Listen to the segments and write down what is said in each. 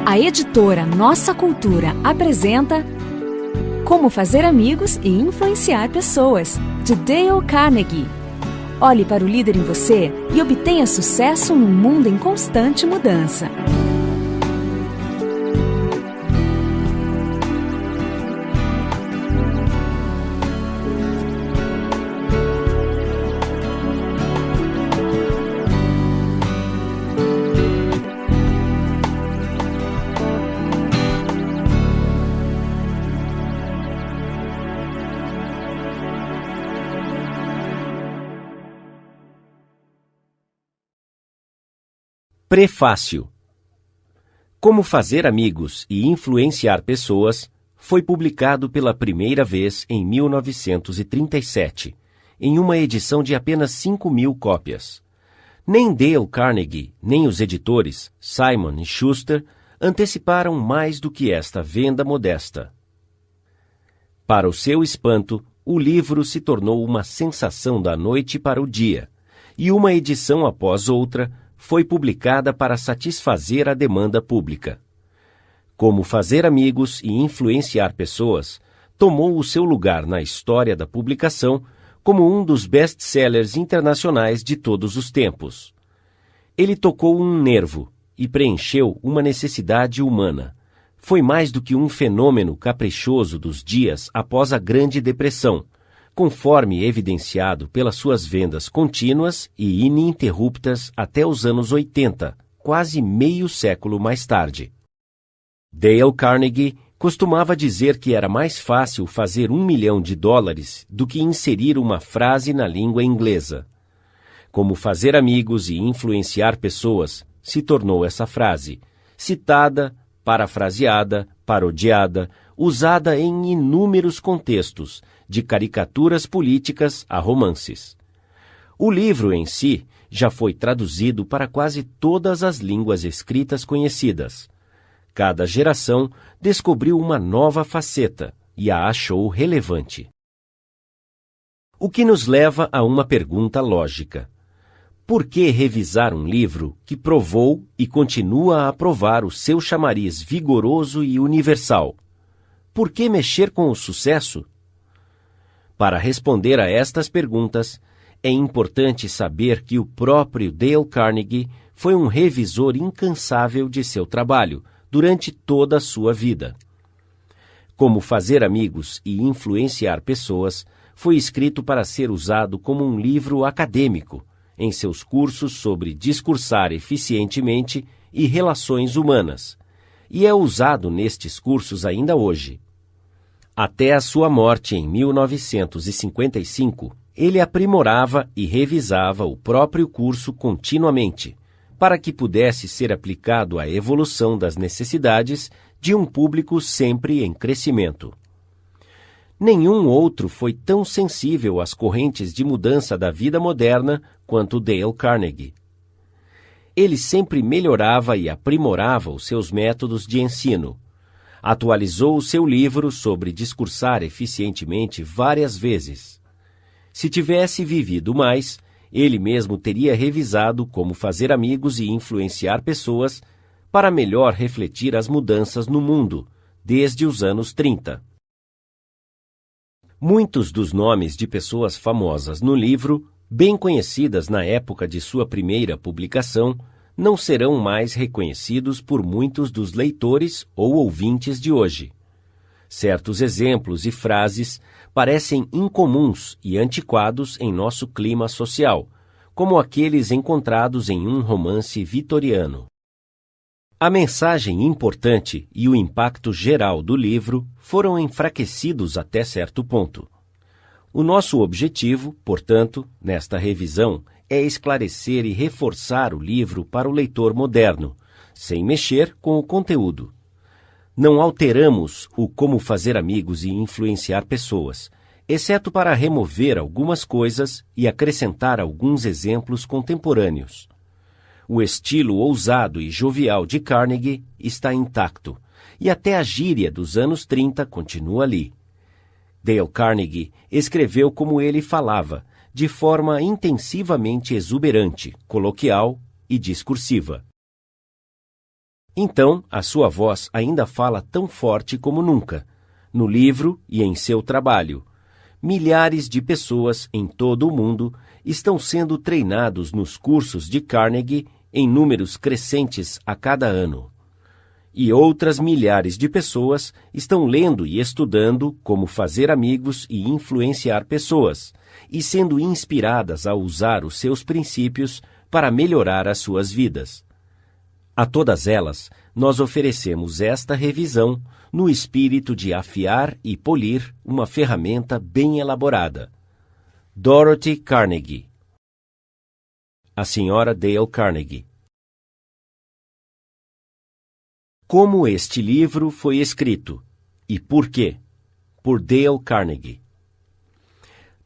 A editora Nossa Cultura apresenta Como Fazer Amigos e Influenciar Pessoas, de Dale Carnegie. Olhe para o líder em você e obtenha sucesso num mundo em constante mudança. Prefácio. Como Fazer Amigos e Influenciar Pessoas foi publicado pela primeira vez em 1937, em uma edição de apenas 5.000 cópias. Nem Dale Carnegie, nem os editores, Simon e Schuster, anteciparam mais do que esta venda modesta. Para o seu espanto, o livro se tornou uma sensação da noite para o dia, e uma edição após outra foi publicada para satisfazer a demanda pública. Como Fazer Amigos e Influenciar Pessoas tomou o seu lugar na história da publicação como um dos best-sellers internacionais de todos os tempos. Ele tocou um nervo e preencheu uma necessidade humana. Foi mais do que um fenômeno caprichoso dos dias após a Grande Depressão, conforme evidenciado pelas suas vendas contínuas e ininterruptas até os anos 80, quase meio século mais tarde. Dale Carnegie costumava dizer que era mais fácil fazer $1 milhão do que inserir uma frase na língua inglesa. Como Fazer Amigos e Influenciar Pessoas se tornou essa frase, citada, parafraseada, parodiada, usada em inúmeros contextos, de caricaturas políticas a romances. O livro em si já foi traduzido para quase todas as línguas escritas conhecidas. Cada geração descobriu uma nova faceta e a achou relevante. O que nos leva a uma pergunta lógica. Por que revisar um livro que provou e continua a provar o seu chamariz vigoroso e universal? Por que mexer com o sucesso? Para responder a estas perguntas, é importante saber que o próprio Dale Carnegie foi um revisor incansável de seu trabalho durante toda a sua vida. Como Fazer Amigos e Influenciar Pessoas foi escrito para ser usado como um livro acadêmico em seus cursos sobre discursar eficientemente e relações humanas, e é usado nestes cursos ainda hoje. Até a sua morte em 1955, ele aprimorava e revisava o próprio curso continuamente, para que pudesse ser aplicado à evolução das necessidades de um público sempre em crescimento. Nenhum outro foi tão sensível às correntes de mudança da vida moderna quanto Dale Carnegie. Ele sempre melhorava e aprimorava os seus métodos de ensino. Atualizou o seu livro sobre discursar eficientemente várias vezes. Se tivesse vivido mais, ele mesmo teria revisado Como Fazer Amigos e Influenciar Pessoas para melhor refletir as mudanças no mundo, desde os anos 30. Muitos dos nomes de pessoas famosas no livro, bem conhecidas na época de sua primeira publicação, não serão mais reconhecidos por muitos dos leitores ou ouvintes de hoje. Certos exemplos e frases parecem incomuns e antiquados em nosso clima social, como aqueles encontrados em um romance vitoriano. A mensagem importante e o impacto geral do livro foram enfraquecidos até certo ponto. O nosso objetivo, portanto, nesta revisão, é esclarecer e reforçar o livro para o leitor moderno, sem mexer com o conteúdo. Não alteramos o Como Fazer Amigos e Influenciar Pessoas, exceto para remover algumas coisas e acrescentar alguns exemplos contemporâneos. O estilo ousado e jovial de Carnegie está intacto, e até a gíria dos anos 30 continua ali. Dale Carnegie escreveu como ele falava, de forma intensivamente exuberante, coloquial e discursiva. Então, a sua voz ainda fala tão forte como nunca, no livro e em seu trabalho. Milhares de pessoas em todo o mundo estão sendo treinados nos cursos de Carnegie em números crescentes a cada ano. E outras milhares de pessoas estão lendo e estudando como fazer amigos e influenciar pessoas, e sendo inspiradas a usar os seus princípios para melhorar as suas vidas. A todas elas, nós oferecemos esta revisão no espírito de afiar e polir uma ferramenta bem elaborada. Dorothy Carnegie. A Sra. Dale Carnegie. Como este livro foi escrito e por quê? Por Dale Carnegie.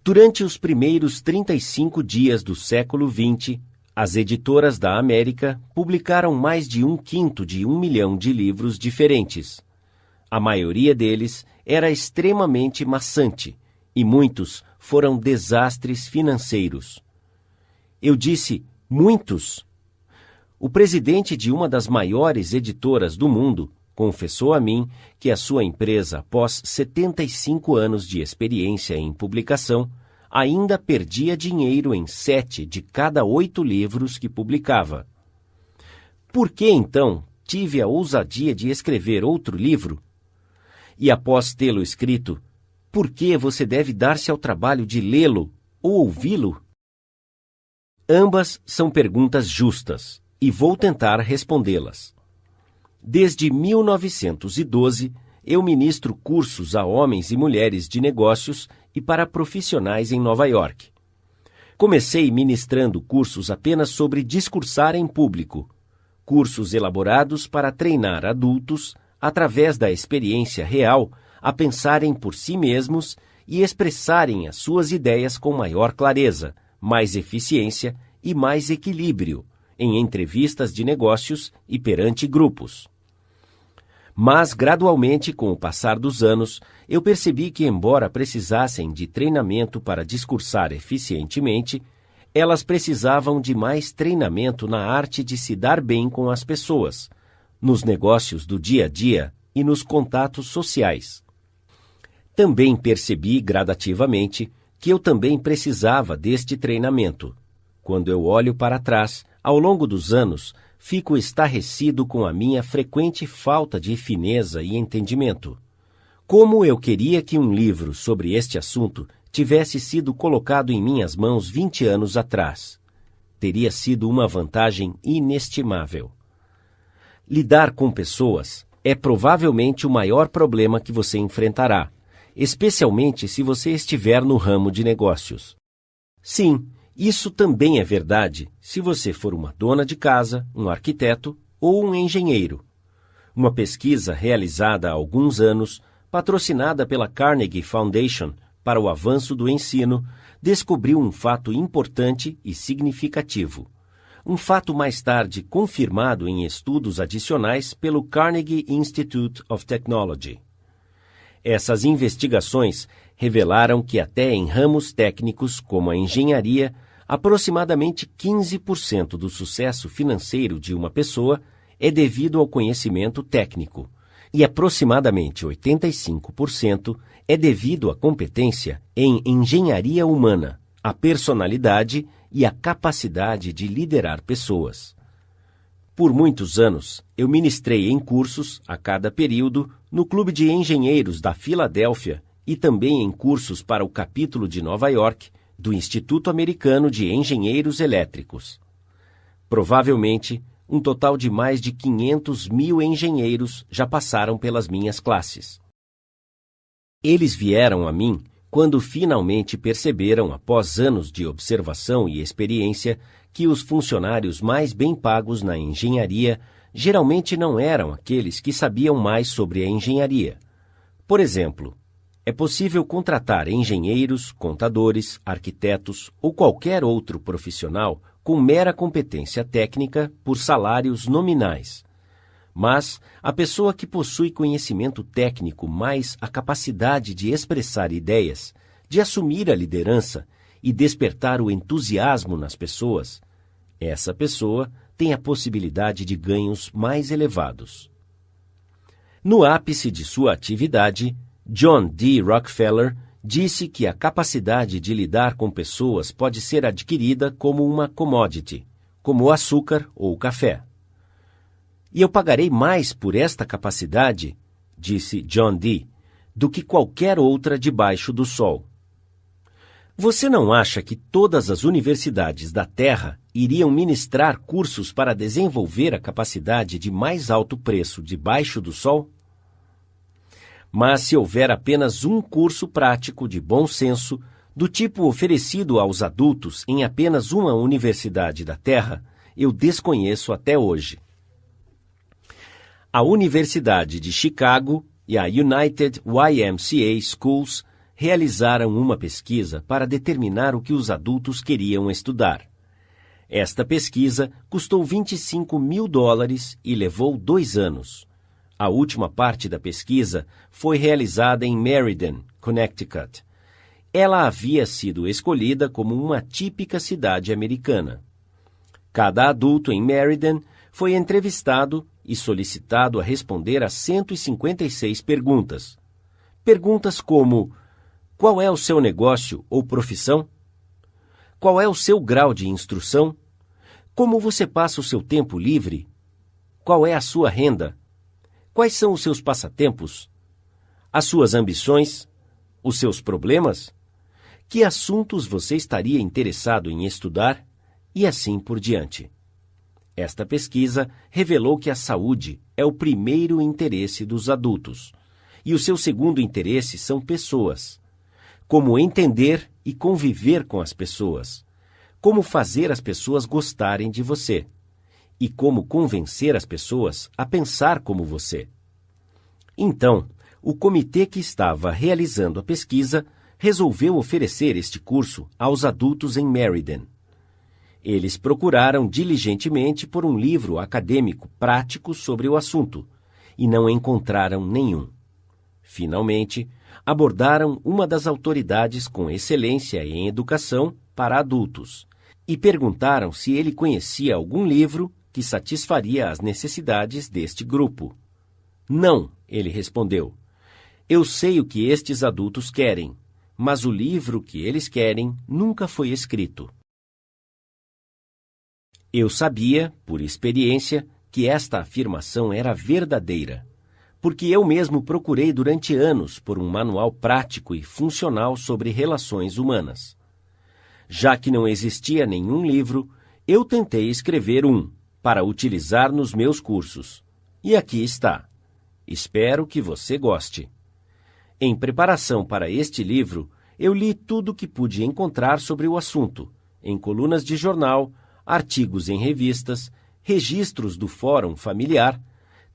Durante os primeiros 35 dias do século XX, as editoras da América publicaram mais de 1/5 de 1 milhão de livros diferentes. A maioria deles era extremamente maçante e muitos foram desastres financeiros. Eu disse muitos. O presidente de uma das maiores editoras do mundo confessou a mim que a sua empresa, após 75 anos de experiência em publicação, ainda perdia dinheiro em 7 de cada 8 livros que publicava. Por que, então, tive a ousadia de escrever outro livro? E após tê-lo escrito, por que você deve dar-se ao trabalho de lê-lo ou ouvi-lo? Ambas são perguntas justas, e vou tentar respondê-las. Desde 1912, eu ministro cursos a homens e mulheres de negócios e para profissionais em Nova York. Comecei ministrando cursos apenas sobre discursar em público, cursos elaborados para treinar adultos, através da experiência real, a pensarem por si mesmos e expressarem as suas ideias com maior clareza, mais eficiência e mais equilíbrio, em entrevistas de negócios e perante grupos. Mas, gradualmente, com o passar dos anos, eu percebi que, embora precisassem de treinamento para discursar eficientemente, elas precisavam de mais treinamento na arte de se dar bem com as pessoas, nos negócios do dia a dia e nos contatos sociais. Também percebi, gradativamente, que eu também precisava deste treinamento. Quando eu olho para trás, ao longo dos anos, fico estarrecido com a minha frequente falta de fineza e entendimento. Como eu queria que um livro sobre este assunto tivesse sido colocado em minhas mãos 20 anos atrás. Teria sido uma vantagem inestimável. Lidar com pessoas é provavelmente o maior problema que você enfrentará, especialmente se você estiver no ramo de negócios. Sim, isso também é verdade se você for uma dona de casa, um arquiteto ou um engenheiro. Uma pesquisa realizada há alguns anos, patrocinada pela Carnegie Foundation para o avanço do ensino, descobriu um fato importante e significativo. Um fato mais tarde confirmado em estudos adicionais pelo Carnegie Institute of Technology. Essas investigações revelaram que até em ramos técnicos como a engenharia, aproximadamente 15% do sucesso financeiro de uma pessoa é devido ao conhecimento técnico, e aproximadamente 85% é devido à competência em engenharia humana, a personalidade e a capacidade de liderar pessoas. Por muitos anos, eu ministrei em cursos, a cada período, no Clube de Engenheiros da Filadélfia e também em cursos para o capítulo de Nova York do Instituto Americano de Engenheiros Elétricos. Provavelmente, um total de mais de 500 mil engenheiros já passaram pelas minhas classes. Eles vieram a mim quando finalmente perceberam, após anos de observação e experiência, que os funcionários mais bem pagos na engenharia geralmente não eram aqueles que sabiam mais sobre a engenharia. Por exemplo, é possível contratar engenheiros, contadores, arquitetos ou qualquer outro profissional com mera competência técnica por salários nominais. mas a pessoa que possui conhecimento técnico mais a capacidade de expressar ideias, de assumir a liderança e despertar o entusiasmo nas pessoas, essa pessoa tem a possibilidade de ganhos mais elevados. No ápice de sua atividade, John D. Rockefeller disse que a capacidade de lidar com pessoas pode ser adquirida como uma commodity, como o açúcar ou o café. E eu pagarei mais por esta capacidade, disse John D., do que qualquer outra debaixo do sol. Você não acha que todas as universidades da Terra iriam ministrar cursos para desenvolver a capacidade de mais alto preço debaixo do sol? Mas se houver apenas um curso prático de bom senso, do tipo oferecido aos adultos em apenas uma universidade da Terra, eu desconheço até hoje. A Universidade de Chicago e a United YMCA Schools realizaram uma pesquisa para determinar o que os adultos queriam estudar. Esta pesquisa custou $25 mil e levou 2 anos. A última parte da pesquisa foi realizada em Meriden, Connecticut. Ela havia sido escolhida como uma típica cidade americana. Cada adulto em Meriden foi entrevistado e solicitado a responder a 156 perguntas. Perguntas como: qual é o seu negócio ou profissão? Qual é o seu grau de instrução? Como você passa o seu tempo livre? Qual é a sua renda? Quais são os seus passatempos? As suas ambições? Os seus problemas? Que assuntos você estaria interessado em estudar? E assim por diante. Esta pesquisa revelou que a saúde é o primeiro interesse dos adultos, e o seu segundo interesse são pessoas. Como entender e conviver com as pessoas, como fazer as pessoas gostarem de você, e como convencer as pessoas a pensar como você. Então, o comitê que estava realizando a pesquisa resolveu oferecer este curso aos adultos em Meriden. Eles procuraram diligentemente por um livro acadêmico prático sobre o assunto e não encontraram nenhum. Finalmente, abordaram uma das autoridades com excelência em educação para adultos e perguntaram se ele conhecia algum livro que satisfaria as necessidades deste grupo. Não, ele respondeu. Eu sei o que estes adultos querem, mas o livro que eles querem nunca foi escrito. Eu sabia, por experiência, que esta afirmação era verdadeira, porque eu mesmo procurei durante anos por um manual prático e funcional sobre relações humanas. Já que não existia nenhum livro, eu tentei escrever um, para utilizar nos meus cursos. E aqui está. Espero que você goste. Em preparação para este livro, eu li tudo o que pude encontrar sobre o assunto, em colunas de jornal, artigos em revistas, registros do Fórum Familiar,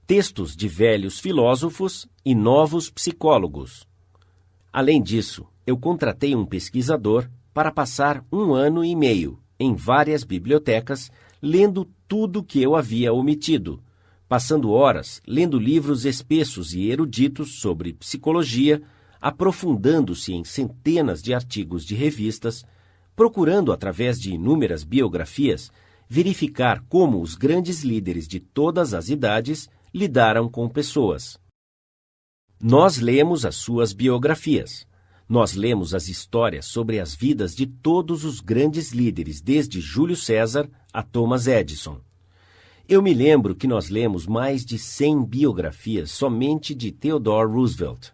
textos de velhos filósofos e novos psicólogos. Além disso, eu contratei um pesquisador para passar 1 ano e meio em várias bibliotecas, lendo tudo que eu havia omitido, passando horas lendo livros espessos e eruditos sobre psicologia, aprofundando-se em centenas de artigos de revistas, procurando, através de inúmeras biografias, verificar como os grandes líderes de todas as idades lidaram com pessoas. Nós lemos as suas biografias. Nós lemos as histórias sobre as vidas de todos os grandes líderes, desde Júlio César a Thomas Edison. Eu me lembro que nós lemos mais de 100 biografias somente de Theodore Roosevelt.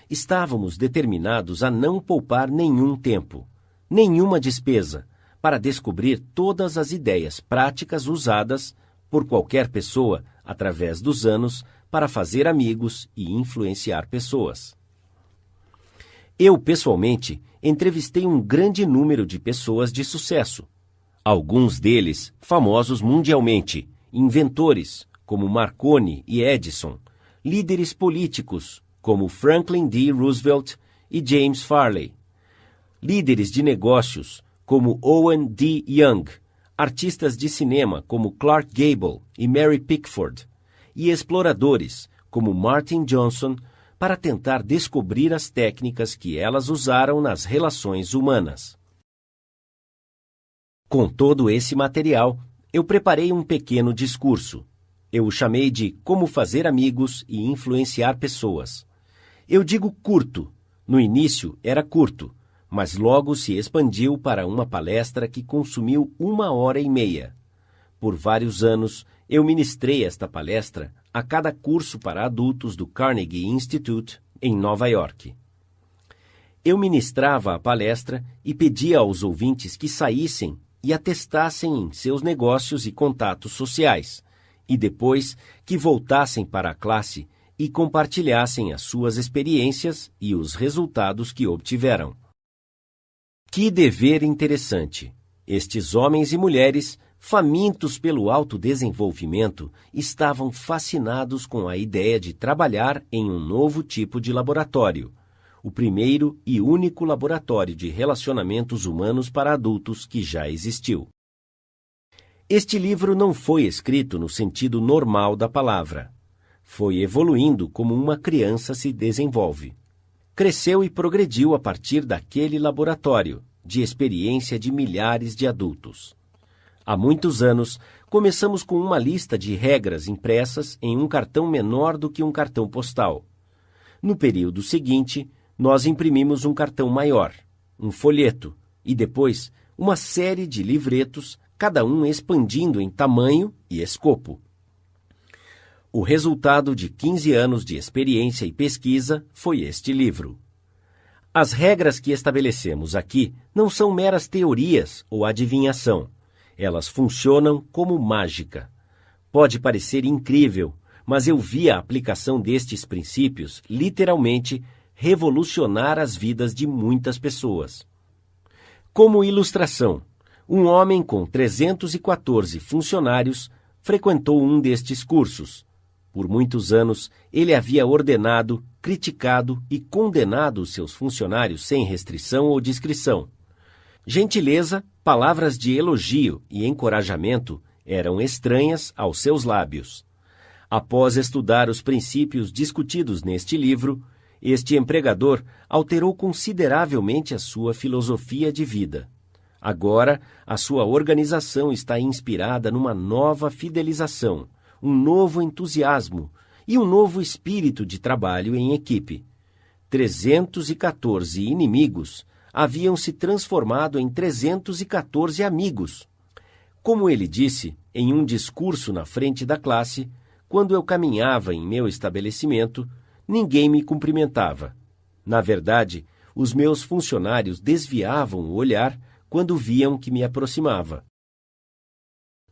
Estávamos determinados a não poupar nenhum tempo, nenhuma despesa, para descobrir todas as ideias práticas usadas por qualquer pessoa através dos anos para fazer amigos e influenciar pessoas. Eu, pessoalmente, entrevistei um grande número de pessoas de sucesso, alguns deles famosos mundialmente, inventores, como Marconi e Edison, líderes políticos, como Franklin D. Roosevelt e James Farley, líderes de negócios, como Owen D. Young, artistas de cinema, como Clark Gable e Mary Pickford, e exploradores, como Martin Johnson, para tentar descobrir as técnicas que elas usaram nas relações humanas. Com todo esse material, eu preparei um pequeno discurso. Eu o chamei de Como Fazer Amigos e Influenciar Pessoas. Eu digo curto. No início era curto, mas logo se expandiu para uma palestra que consumiu 1h30. Por vários anos, eu ministrei esta palestra a cada curso para adultos do Carnegie Institute, em Nova York. Eu ministrava a palestra e pedia aos ouvintes que saíssem e a testassem em seus negócios e contatos sociais, e depois que voltassem para a classe e compartilhassem as suas experiências e os resultados que obtiveram. Que dever interessante! Estes homens e mulheres, famintos pelo autodesenvolvimento, estavam fascinados com a ideia de trabalhar em um novo tipo de laboratório, o primeiro e único laboratório de relacionamentos humanos para adultos que já existiu. Este livro não foi escrito no sentido normal da palavra. Foi evoluindo como uma criança se desenvolve. Cresceu e progrediu a partir daquele laboratório, de experiência de milhares de adultos. Há muitos anos, começamos com uma lista de regras impressas em um cartão menor do que um cartão postal. No período seguinte, nós imprimimos um cartão maior, um folheto, e depois uma série de livretos, cada um expandindo em tamanho e escopo. O resultado de 15 anos de experiência e pesquisa foi este livro. As regras que estabelecemos aqui não são meras teorias ou adivinhação. Elas funcionam como mágica. Pode parecer incrível, mas eu vi a aplicação destes princípios literalmente revolucionar as vidas de muitas pessoas. Como ilustração, um homem com 314 funcionários frequentou um destes cursos. Por muitos anos, ele havia ordenado, criticado e condenado seus funcionários sem restrição ou discrição. Gentileza, palavras de elogio e encorajamento eram estranhas aos seus lábios. Após estudar os princípios discutidos neste livro, este empregador alterou consideravelmente a sua filosofia de vida. Agora, a sua organização está inspirada numa nova fidelização, um novo entusiasmo e um novo espírito de trabalho em equipe. 314 inimigos haviam se transformado em 314 amigos. Como ele disse em um discurso na frente da classe, quando eu caminhava em meu estabelecimento, ninguém me cumprimentava. Na verdade, os meus funcionários desviavam o olhar quando viam que me aproximava.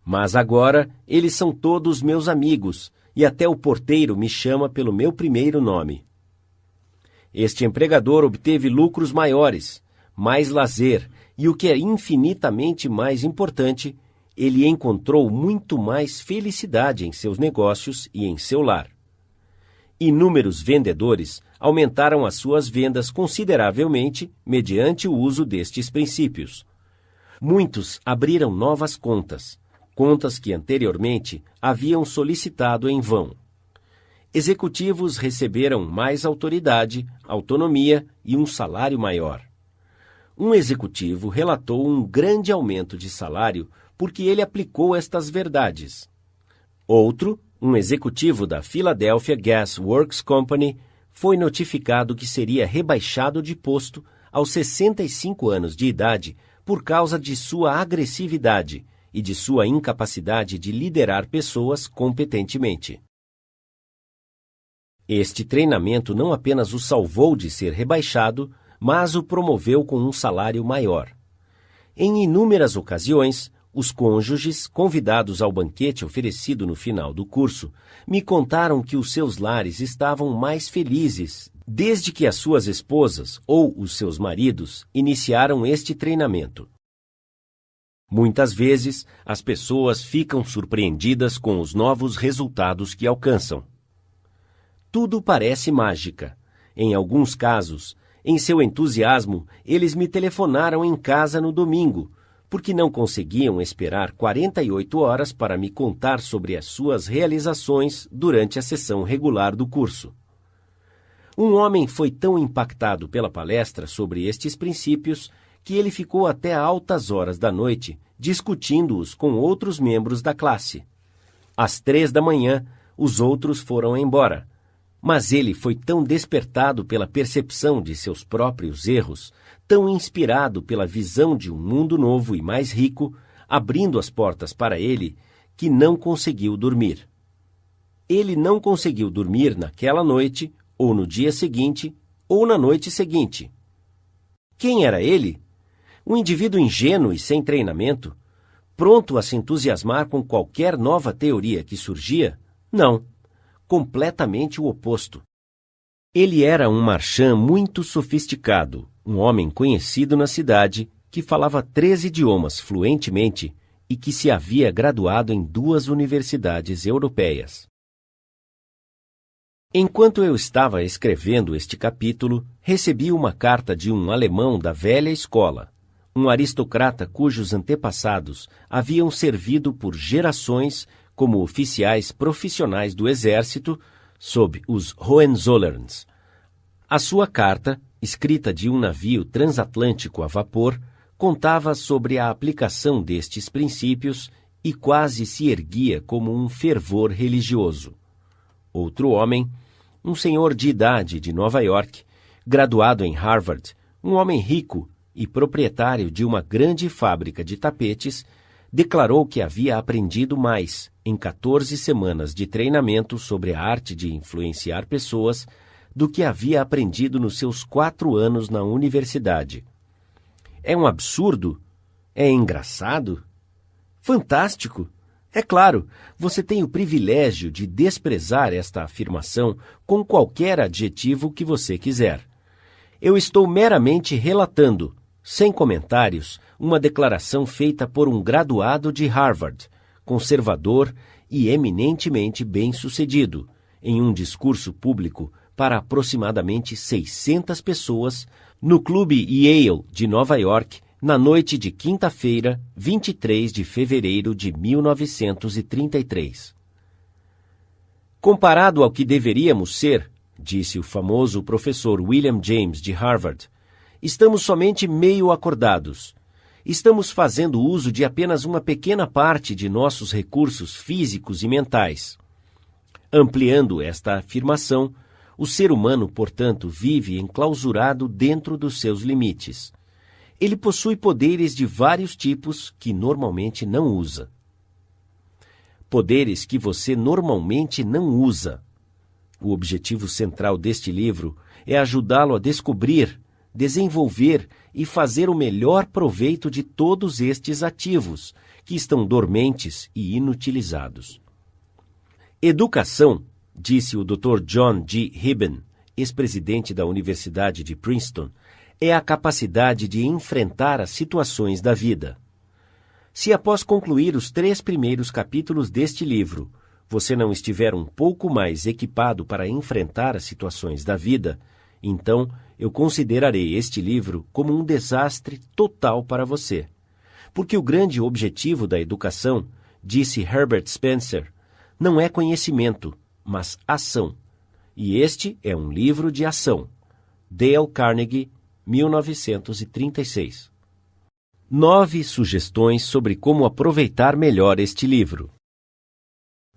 Mas agora eles são todos meus amigos e até o porteiro me chama pelo meu primeiro nome. Este empregador obteve lucros maiores, mais lazer e, o que é infinitamente mais importante, ele encontrou muito mais felicidade em seus negócios e em seu lar. Inúmeros vendedores aumentaram as suas vendas consideravelmente mediante o uso destes princípios. Muitos abriram novas contas que anteriormente haviam solicitado em vão. Executivos receberam mais autoridade, autonomia e um salário maior. Um executivo relatou um grande aumento de salário porque ele aplicou estas verdades. Outro, um executivo da Philadelphia Gas Works Company, foi notificado que seria rebaixado de posto aos 65 anos de idade por causa de sua agressividade e de sua incapacidade de liderar pessoas competentemente. Este treinamento não apenas o salvou de ser rebaixado, mas o promoveu com um salário maior. Em inúmeras ocasiões, os cônjuges, convidados ao banquete oferecido no final do curso, me contaram que os seus lares estavam mais felizes desde que as suas esposas ou os seus maridos iniciaram este treinamento. Muitas vezes, as pessoas ficam surpreendidas com os novos resultados que alcançam. Tudo parece mágica. Em alguns casos, em seu entusiasmo, eles me telefonaram em casa no domingo, porque não conseguiam esperar 48 horas para me contar sobre as suas realizações durante a sessão regular do curso. Um homem foi tão impactado pela palestra sobre estes princípios que ele ficou até altas horas da noite discutindo-os com outros membros da classe. Às 3 da manhã, os outros foram embora, mas ele foi tão despertado pela percepção de seus próprios erros, tão inspirado pela visão de um mundo novo e mais rico, abrindo as portas para ele, que não conseguiu dormir. Ele não conseguiu dormir naquela noite, ou no dia seguinte, ou na noite seguinte. Quem era ele? Um indivíduo ingênuo e sem treinamento, pronto a se entusiasmar com qualquer nova teoria que surgia? Não, completamente o oposto. Ele era um marchand muito sofisticado, um homem conhecido na cidade, que falava 3 idiomas fluentemente e que se havia graduado em 2 universidades europeias. Enquanto eu estava escrevendo este capítulo, recebi uma carta de um alemão da velha escola, um aristocrata cujos antepassados haviam servido por gerações como oficiais profissionais do exército sob os Hohenzollerns. A sua carta, escrita de um navio transatlântico a vapor, contava sobre a aplicação destes princípios e quase se erguia como um fervor religioso. Outro homem, um senhor de idade de Nova York, graduado em Harvard, um homem rico e proprietário de uma grande fábrica de tapetes, declarou que havia aprendido mais em 14 semanas de treinamento sobre a arte de influenciar pessoas do que havia aprendido nos seus 4 anos na universidade. É um absurdo? É engraçado? Fantástico! É claro, você tem o privilégio de desprezar esta afirmação com qualquer adjetivo que você quiser. Eu estou meramente relatando, sem comentários, uma declaração feita por um graduado de Harvard, conservador e eminentemente bem-sucedido, em um discurso público para aproximadamente 600 pessoas no Clube Yale de Nova York, na noite de quinta-feira, 23 de fevereiro de 1933. Comparado ao que deveríamos ser, disse o famoso professor William James de Harvard, estamos somente meio acordados. Estamos fazendo uso de apenas uma pequena parte de nossos recursos físicos e mentais. Ampliando esta afirmação, o ser humano, portanto, vive enclausurado dentro dos seus limites. Ele possui poderes de vários tipos que normalmente não usa. Poderes que você normalmente não usa. O objetivo central deste livro é ajudá-lo a descobrir, desenvolver e fazer o melhor proveito de todos estes ativos que estão dormentes e inutilizados. Educação, disse o Dr. John G. Hibben, ex-presidente da Universidade de Princeton, é a capacidade de enfrentar as situações da vida. Se após concluir os 3 primeiros capítulos deste livro, você não estiver um pouco mais equipado para enfrentar as situações da vida, então eu considerarei este livro como um desastre total para você. Porque o grande objetivo da educação, disse Herbert Spencer, não é conhecimento, mas ação. E este é um livro de ação. Dale Carnegie, 1936. 9 sugestões sobre como aproveitar melhor este livro.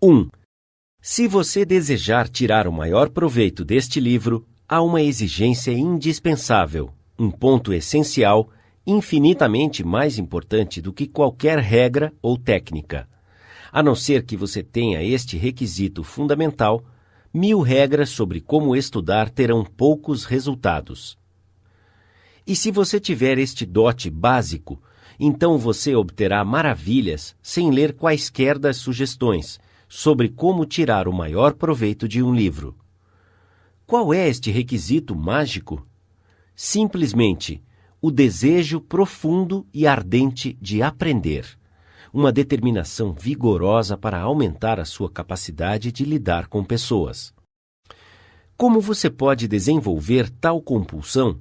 1. Se você desejar tirar o maior proveito deste livro, há uma exigência indispensável, um ponto essencial, infinitamente mais importante do que qualquer regra ou técnica. A não ser que você tenha este requisito fundamental, 1000 regras sobre como estudar terão poucos resultados. E se você tiver este dote básico, então você obterá maravilhas sem ler quaisquer das sugestões sobre como tirar o maior proveito de um livro. Qual é este requisito mágico? Simplesmente o desejo profundo e ardente de aprender, uma determinação vigorosa para aumentar a sua capacidade de lidar com pessoas. Como você pode desenvolver tal compulsão?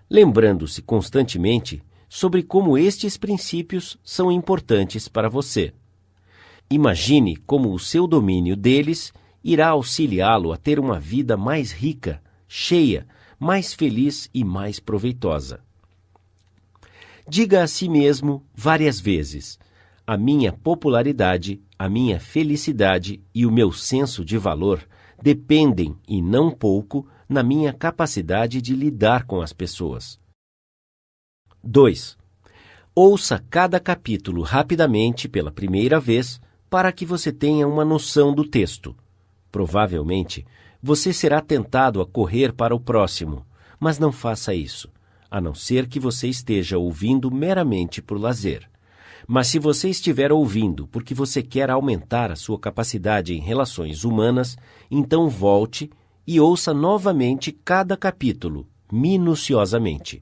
Lembrando-se constantemente sobre como estes princípios são importantes para você. Imagine como o seu domínio deles irá auxiliá-lo a ter uma vida mais rica, cheia, mais feliz e mais proveitosa. Diga a si mesmo várias vezes: a minha popularidade, a minha felicidade e o meu senso de valor dependem, e não pouco, na minha capacidade de lidar com as pessoas. 2. Ouça cada capítulo rapidamente pela primeira vez para que você tenha uma noção do texto. Provavelmente, você será tentado a correr para o próximo, mas não faça isso, a não ser que você esteja ouvindo meramente por lazer. Mas se você estiver ouvindo porque você quer aumentar a sua capacidade em relações humanas, então volte e ouça novamente cada capítulo, minuciosamente.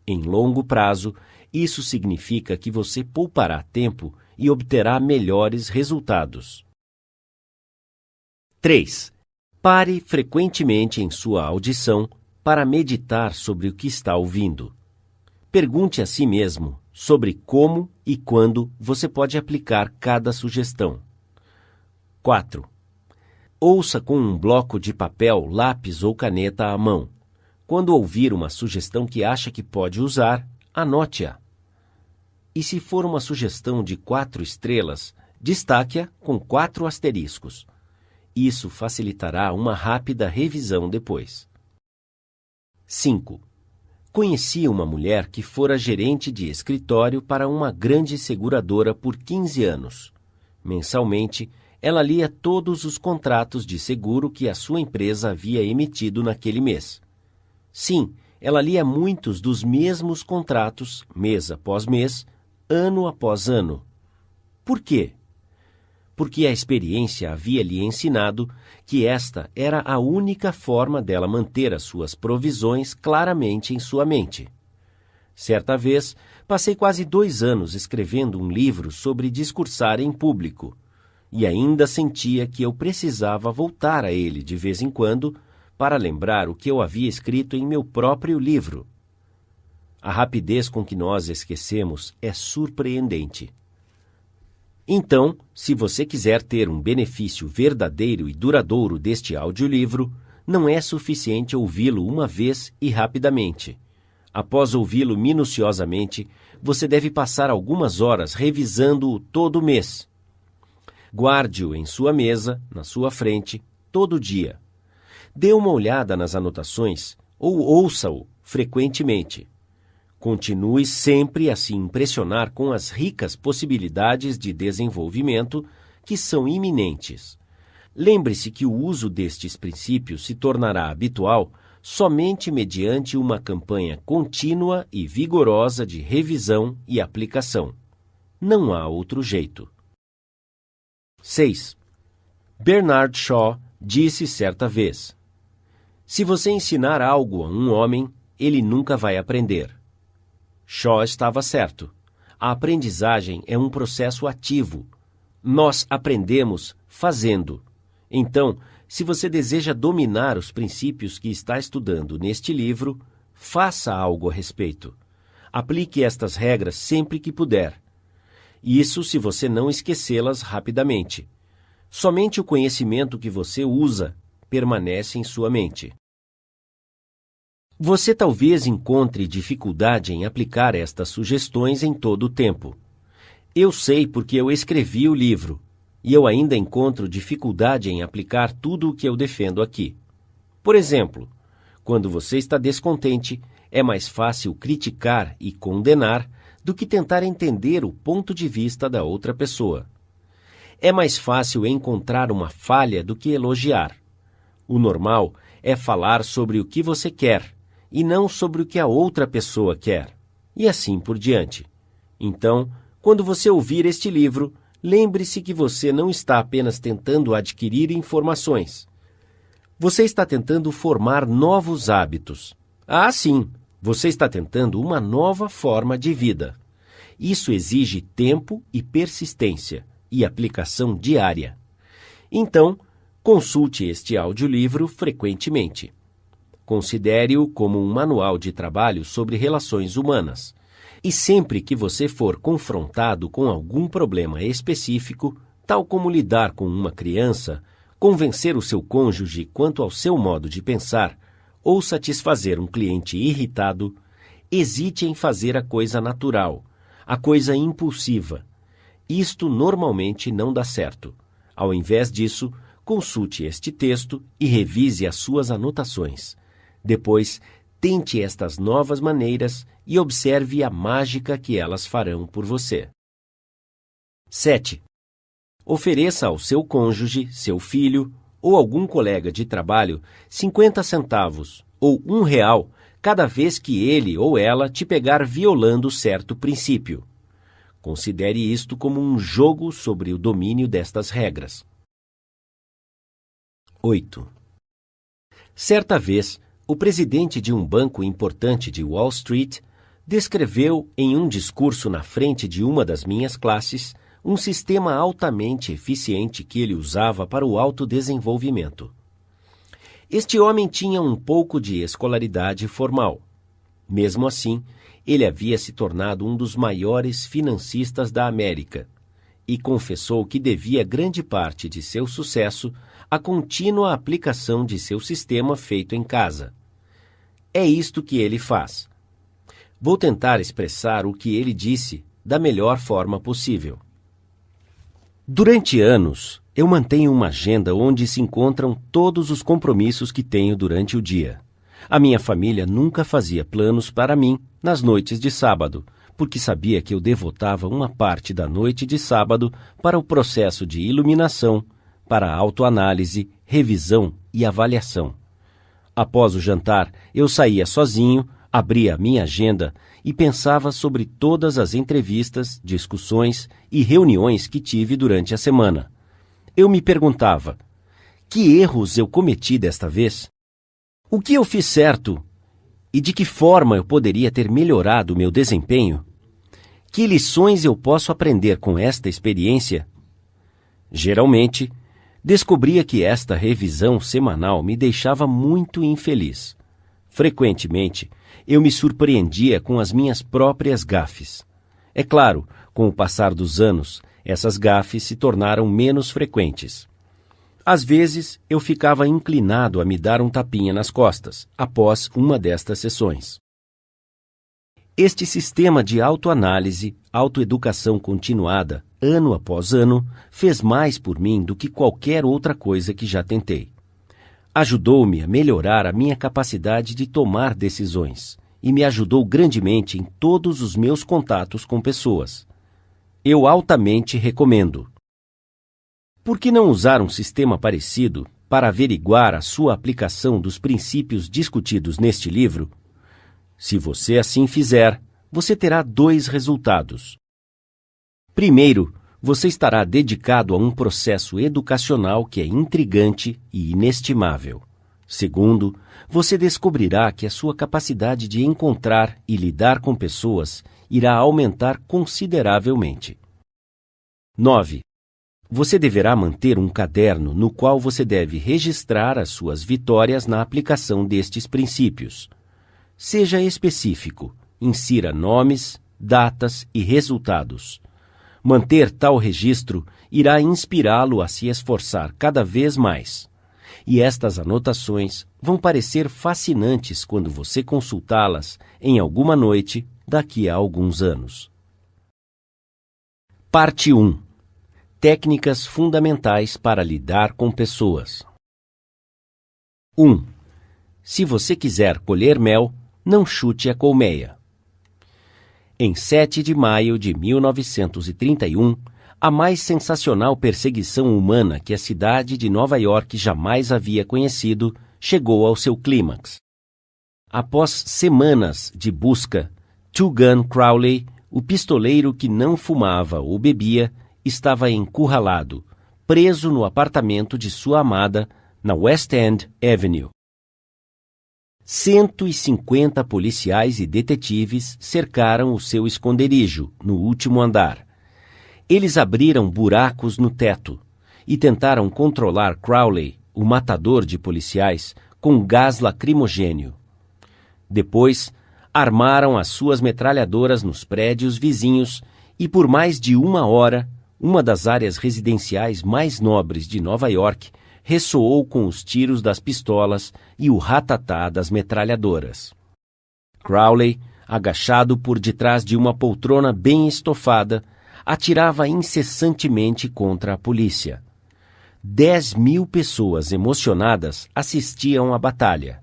Em longo prazo, isso significa que você poupará tempo e obterá melhores resultados. 3. Pare frequentemente em sua audição para meditar sobre o que está ouvindo. Pergunte a si mesmo sobre como e quando você pode aplicar cada sugestão. 4. Ouça com um bloco de papel, lápis ou caneta à mão. Quando ouvir uma sugestão que acha que pode usar, anote-a. E se for uma sugestão de 4 estrelas, destaque-a com 4 asteriscos. Isso facilitará uma rápida revisão depois. 5. Conheci uma mulher que fora gerente de escritório para uma grande seguradora por 15 anos. Mensalmente, ela lia todos os contratos de seguro que a sua empresa havia emitido naquele mês. Sim, ela lia muitos dos mesmos contratos, mês após mês, ano após ano. Por quê? Porque a experiência havia lhe ensinado que esta era a única forma dela manter as suas provisões claramente em sua mente. Certa vez, passei quase 2 anos escrevendo um livro sobre discursar em público, e ainda sentia que eu precisava voltar a ele de vez em quando para lembrar o que eu havia escrito em meu próprio livro. A rapidez com que nós esquecemos é surpreendente. Então, se você quiser ter um benefício verdadeiro e duradouro deste audiolivro, não é suficiente ouvi-lo uma vez e rapidamente. Após ouvi-lo minuciosamente, você deve passar algumas horas revisando-o todo mês. Guarde-o em sua mesa, na sua frente, todo dia. Dê uma olhada nas anotações ou ouça-o frequentemente. Continue sempre a se impressionar com as ricas possibilidades de desenvolvimento que são iminentes. Lembre-se que o uso destes princípios se tornará habitual somente mediante uma campanha contínua e vigorosa de revisão e aplicação. Não há outro jeito. 6. Bernard Shaw disse certa vez: se você ensinar algo a um homem, ele nunca vai aprender. Shaw estava certo. A aprendizagem é um processo ativo. Nós aprendemos fazendo. Então, se você deseja dominar os princípios que está estudando neste livro, faça algo a respeito. Aplique estas regras sempre que puder. Isso se você não esquecê-las rapidamente. Somente o conhecimento que você usa permanece em sua mente. Você talvez encontre dificuldade em aplicar estas sugestões em todo o tempo. Eu sei porque eu escrevi o livro, e eu ainda encontro dificuldade em aplicar tudo o que eu defendo aqui. Por exemplo, quando você está descontente, é mais fácil criticar e condenar do que tentar entender o ponto de vista da outra pessoa. É mais fácil encontrar uma falha do que elogiar. O normal é falar sobre o que você quer, e não sobre o que a outra pessoa quer, e assim por diante. Então, quando você ouvir este livro, lembre-se que você não está apenas tentando adquirir informações. Você está tentando formar novos hábitos. Ah, sim, você está tentando uma nova forma de vida. Isso exige tempo e persistência, e aplicação diária. Então, consulte este audiolivro frequentemente. Considere-o como um manual de trabalho sobre relações humanas. E sempre que você for confrontado com algum problema específico, tal como lidar com uma criança, convencer o seu cônjuge quanto ao seu modo de pensar ou satisfazer um cliente irritado, hesite em fazer a coisa natural, a coisa impulsiva. Isto normalmente não dá certo. Ao invés disso, consulte este texto e revise as suas anotações. Depois, tente estas novas maneiras e observe a mágica que elas farão por você. 7. Ofereça ao seu cônjuge, seu filho ou algum colega de trabalho 50 centavos ou R$ 1 cada vez que ele ou ela te pegar violando certo princípio. Considere isto como um jogo sobre o domínio destas regras. 8. Certa vez, o presidente de um banco importante de Wall Street descreveu em um discurso na frente de uma das minhas classes um sistema altamente eficiente que ele usava para o autodesenvolvimento. Este homem tinha um pouco de escolaridade formal. Mesmo assim, ele havia se tornado um dos maiores financistas da América e confessou que devia grande parte de seu sucesso à contínua aplicação de seu sistema feito em casa. É isto que ele faz. Vou tentar expressar o que ele disse da melhor forma possível. Durante anos, eu mantenho uma agenda onde se encontram todos os compromissos que tenho durante o dia. A minha família nunca fazia planos para mim nas noites de sábado, porque sabia que eu devotava uma parte da noite de sábado para o processo de iluminação, para a autoanálise, revisão e avaliação. Após o jantar, eu saía sozinho, abria a minha agenda e pensava sobre todas as entrevistas, discussões e reuniões que tive durante a semana. Eu me perguntava: que erros eu cometi desta vez? O que eu fiz certo? E de que forma eu poderia ter melhorado o meu desempenho? Que lições eu posso aprender com esta experiência? Geralmente, descobria que esta revisão semanal me deixava muito infeliz. Frequentemente, eu me surpreendia com as minhas próprias gafes. É claro, com o passar dos anos, essas gafes se tornaram menos frequentes. Às vezes, eu ficava inclinado a me dar um tapinha nas costas, após uma destas sessões. Este sistema de autoanálise, autoeducação continuada, ano após ano, fez mais por mim do que qualquer outra coisa que já tentei. Ajudou-me a melhorar a minha capacidade de tomar decisões e me ajudou grandemente em todos os meus contatos com pessoas. Eu altamente recomendo. Por que não usar um sistema parecido para averiguar a sua aplicação dos princípios discutidos neste livro? Se você assim fizer, você terá 2 resultados. Primeiro, você estará dedicado a um processo educacional que é intrigante e inestimável. Segundo, você descobrirá que a sua capacidade de encontrar e lidar com pessoas irá aumentar consideravelmente. 9. Você deverá manter um caderno no qual você deve registrar as suas vitórias na aplicação destes princípios. Seja específico, insira nomes, datas e resultados. Manter tal registro irá inspirá-lo a se esforçar cada vez mais. E estas anotações vão parecer fascinantes quando você consultá-las em alguma noite daqui a alguns anos. Parte 1. Técnicas fundamentais para lidar com pessoas. 1. Se você quiser colher mel, não chute a colmeia. Em 7 de maio de 1931, a mais sensacional perseguição humana que a cidade de Nova York jamais havia conhecido chegou ao seu clímax. Após semanas de busca, Two Gun Crowley, o pistoleiro que não fumava ou bebia, estava encurralado, preso no apartamento de sua amada, na West End Avenue. 150 policiais e detetives cercaram o seu esconderijo, no último andar. Eles abriram buracos no teto e tentaram controlar Crowley, o matador de policiais, com gás lacrimogênio. Depois, armaram as suas metralhadoras nos prédios vizinhos e por mais de 1 hora, uma das áreas residenciais mais nobres de Nova York ressoou com os tiros das pistolas e o ratatá das metralhadoras. Crowley, agachado por detrás de uma poltrona bem estofada, atirava incessantemente contra a polícia. 10.000 pessoas emocionadas assistiam à batalha.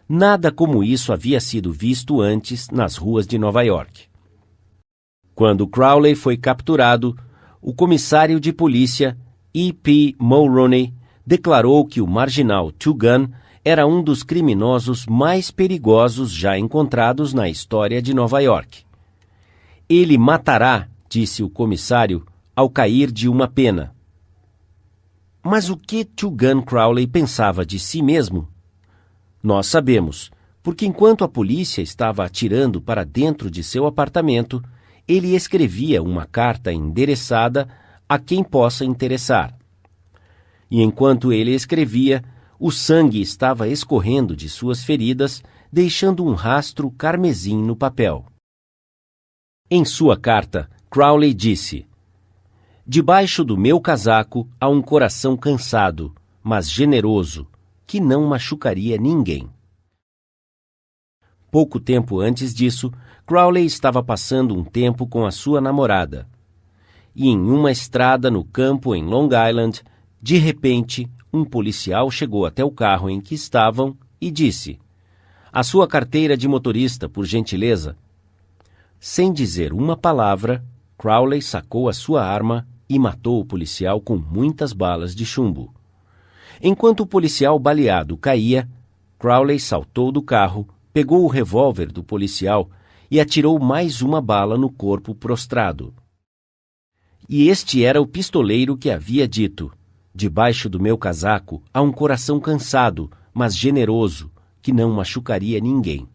Nada como isso havia sido visto antes nas ruas de Nova York. Quando Crowley foi capturado, o comissário de polícia E.P. Mulroney declarou que o marginal Two Gun era um dos criminosos mais perigosos já encontrados na história de Nova York. Ele matará, disse o comissário, ao cair de uma pena. Mas o que Two Gun Crowley pensava de si mesmo? Nós sabemos, porque enquanto a polícia estava atirando para dentro de seu apartamento, ele escrevia uma carta endereçada a quem possa interessar. E enquanto ele escrevia, o sangue estava escorrendo de suas feridas, deixando um rastro carmesim no papel. Em sua carta, Crowley disse: "Debaixo do meu casaco há um coração cansado, mas generoso, que não machucaria ninguém." Pouco tempo antes disso, Crowley estava passando um tempo com a sua namorada. E em uma estrada no campo em Long Island, de repente, um policial chegou até o carro em que estavam e disse: "A sua carteira de motorista, por gentileza." Sem dizer uma palavra, Crowley sacou a sua arma e matou o policial com muitas balas de chumbo. Enquanto o policial baleado caía, Crowley saltou do carro, pegou o revólver do policial e atirou mais uma bala no corpo prostrado. E este era o pistoleiro que havia dito: "Debaixo do meu casaco há um coração cansado, mas generoso, que não machucaria ninguém."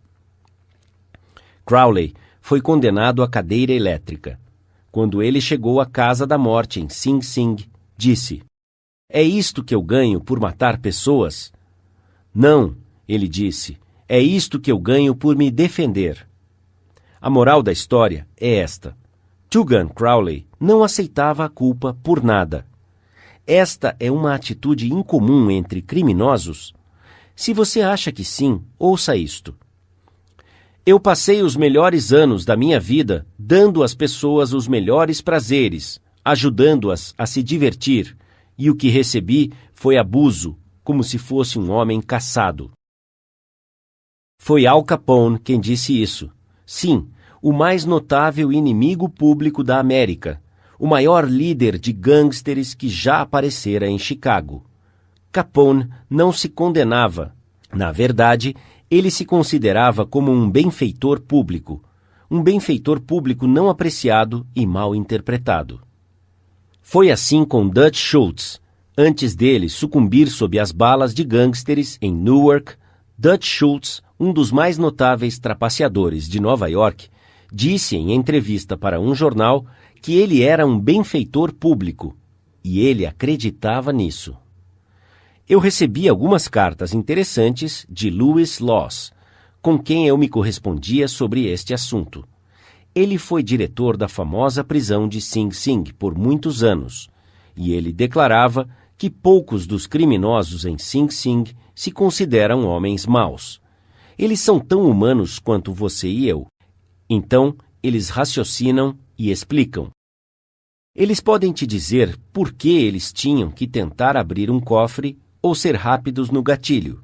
Crowley foi condenado à cadeira elétrica. Quando ele chegou à casa da morte em Sing Sing, disse: "É isto que eu ganho por matar pessoas?" "Não," ele disse, "é isto que eu ganho por me defender." A moral da história é esta: Two Gun Crowley não aceitava a culpa por nada. Esta é uma atitude incomum entre criminosos? Se você acha que sim, ouça isto. Eu passei os melhores anos da minha vida dando às pessoas os melhores prazeres, ajudando-as a se divertir, e o que recebi foi abuso, como se fosse um homem caçado. Foi Al Capone quem disse isso. Sim, o mais notável inimigo público da América, o maior líder de gangsters que já aparecera em Chicago. Capone não se condenava. Na verdade, ele se considerava como um benfeitor público não apreciado e mal interpretado. Foi assim com Dutch Schultz. Antes dele sucumbir sob as balas de gangsters em Newark, Dutch Schultz, um dos mais notáveis trapaceadores de Nova York, disse em entrevista para um jornal que ele era um benfeitor público, e ele acreditava nisso. Eu recebi algumas cartas interessantes de Louis Loss, com quem eu me correspondia sobre este assunto. Ele foi diretor da famosa prisão de Sing Sing por muitos anos, e ele declarava que poucos dos criminosos em Sing Sing se consideram homens maus. Eles são tão humanos quanto você e eu. Então, eles raciocinam e explicam. Eles podem te dizer por que eles tinham que tentar abrir um cofre ou ser rápidos no gatilho.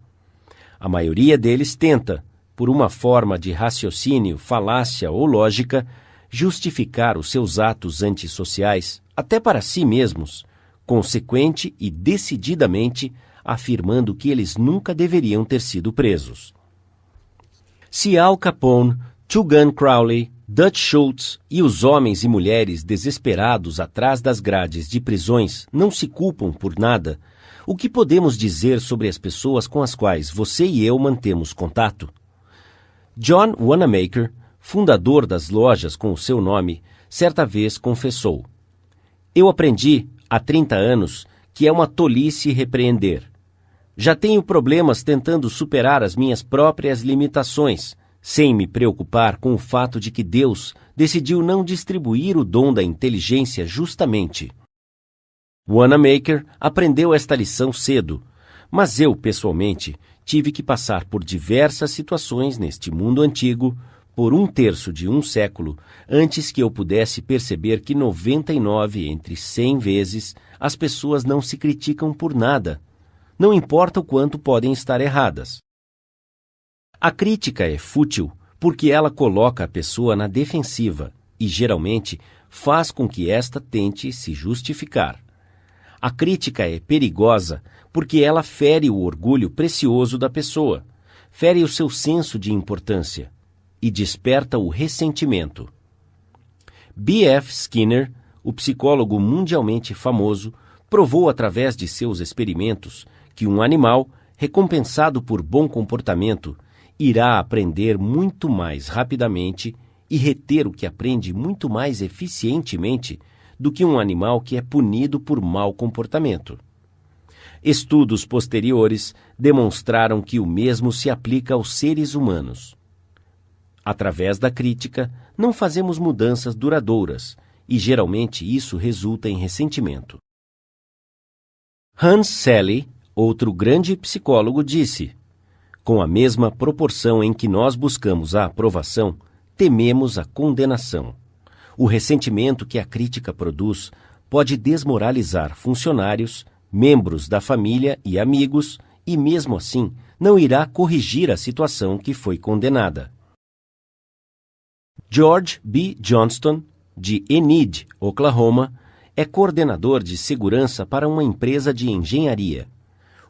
A maioria deles tenta, por uma forma de raciocínio, falácia ou lógica, justificar os seus atos antissociais, até para si mesmos, consequente e decididamente afirmando que eles nunca deveriam ter sido presos. Se Al Capone, Two Gun Crowley, Dutch Schultz e os homens e mulheres desesperados atrás das grades de prisões não se culpam por nada, o que podemos dizer sobre as pessoas com as quais você e eu mantemos contato? John Wanamaker, fundador das lojas com o seu nome, certa vez confessou: "Eu aprendi, há 30 anos, que é uma tolice repreender. Já tenho problemas tentando superar as minhas próprias limitações, sem me preocupar com o fato de que Deus decidiu não distribuir o dom da inteligência justamente. Wanamaker aprendeu esta lição cedo, mas eu, pessoalmente, tive que passar por diversas situações neste mundo antigo por 1/3 de um século antes que eu pudesse perceber que 99 entre 100 vezes as pessoas não se criticam por nada, não importa o quanto podem estar erradas. A crítica é fútil porque ela coloca a pessoa na defensiva e, geralmente, faz com que esta tente se justificar. A crítica é perigosa porque ela fere o orgulho precioso da pessoa, fere o seu senso de importância e desperta o ressentimento. B.F. Skinner, o psicólogo mundialmente famoso, provou através de seus experimentos que um animal, recompensado por bom comportamento, irá aprender muito mais rapidamente e reter o que aprende muito mais eficientemente do que um animal que é punido por mau comportamento. Estudos posteriores demonstraram que o mesmo se aplica aos seres humanos. Através da crítica, não fazemos mudanças duradouras e geralmente isso resulta em ressentimento. Hans Selye, outro grande psicólogo, disse: com a mesma proporção em que nós buscamos a aprovação, tememos a condenação. O ressentimento que a crítica produz pode desmoralizar funcionários, membros da família e amigos, e mesmo assim não irá corrigir a situação que foi condenada. George B. Johnston, de Enid, Oklahoma, é coordenador de segurança para uma empresa de engenharia.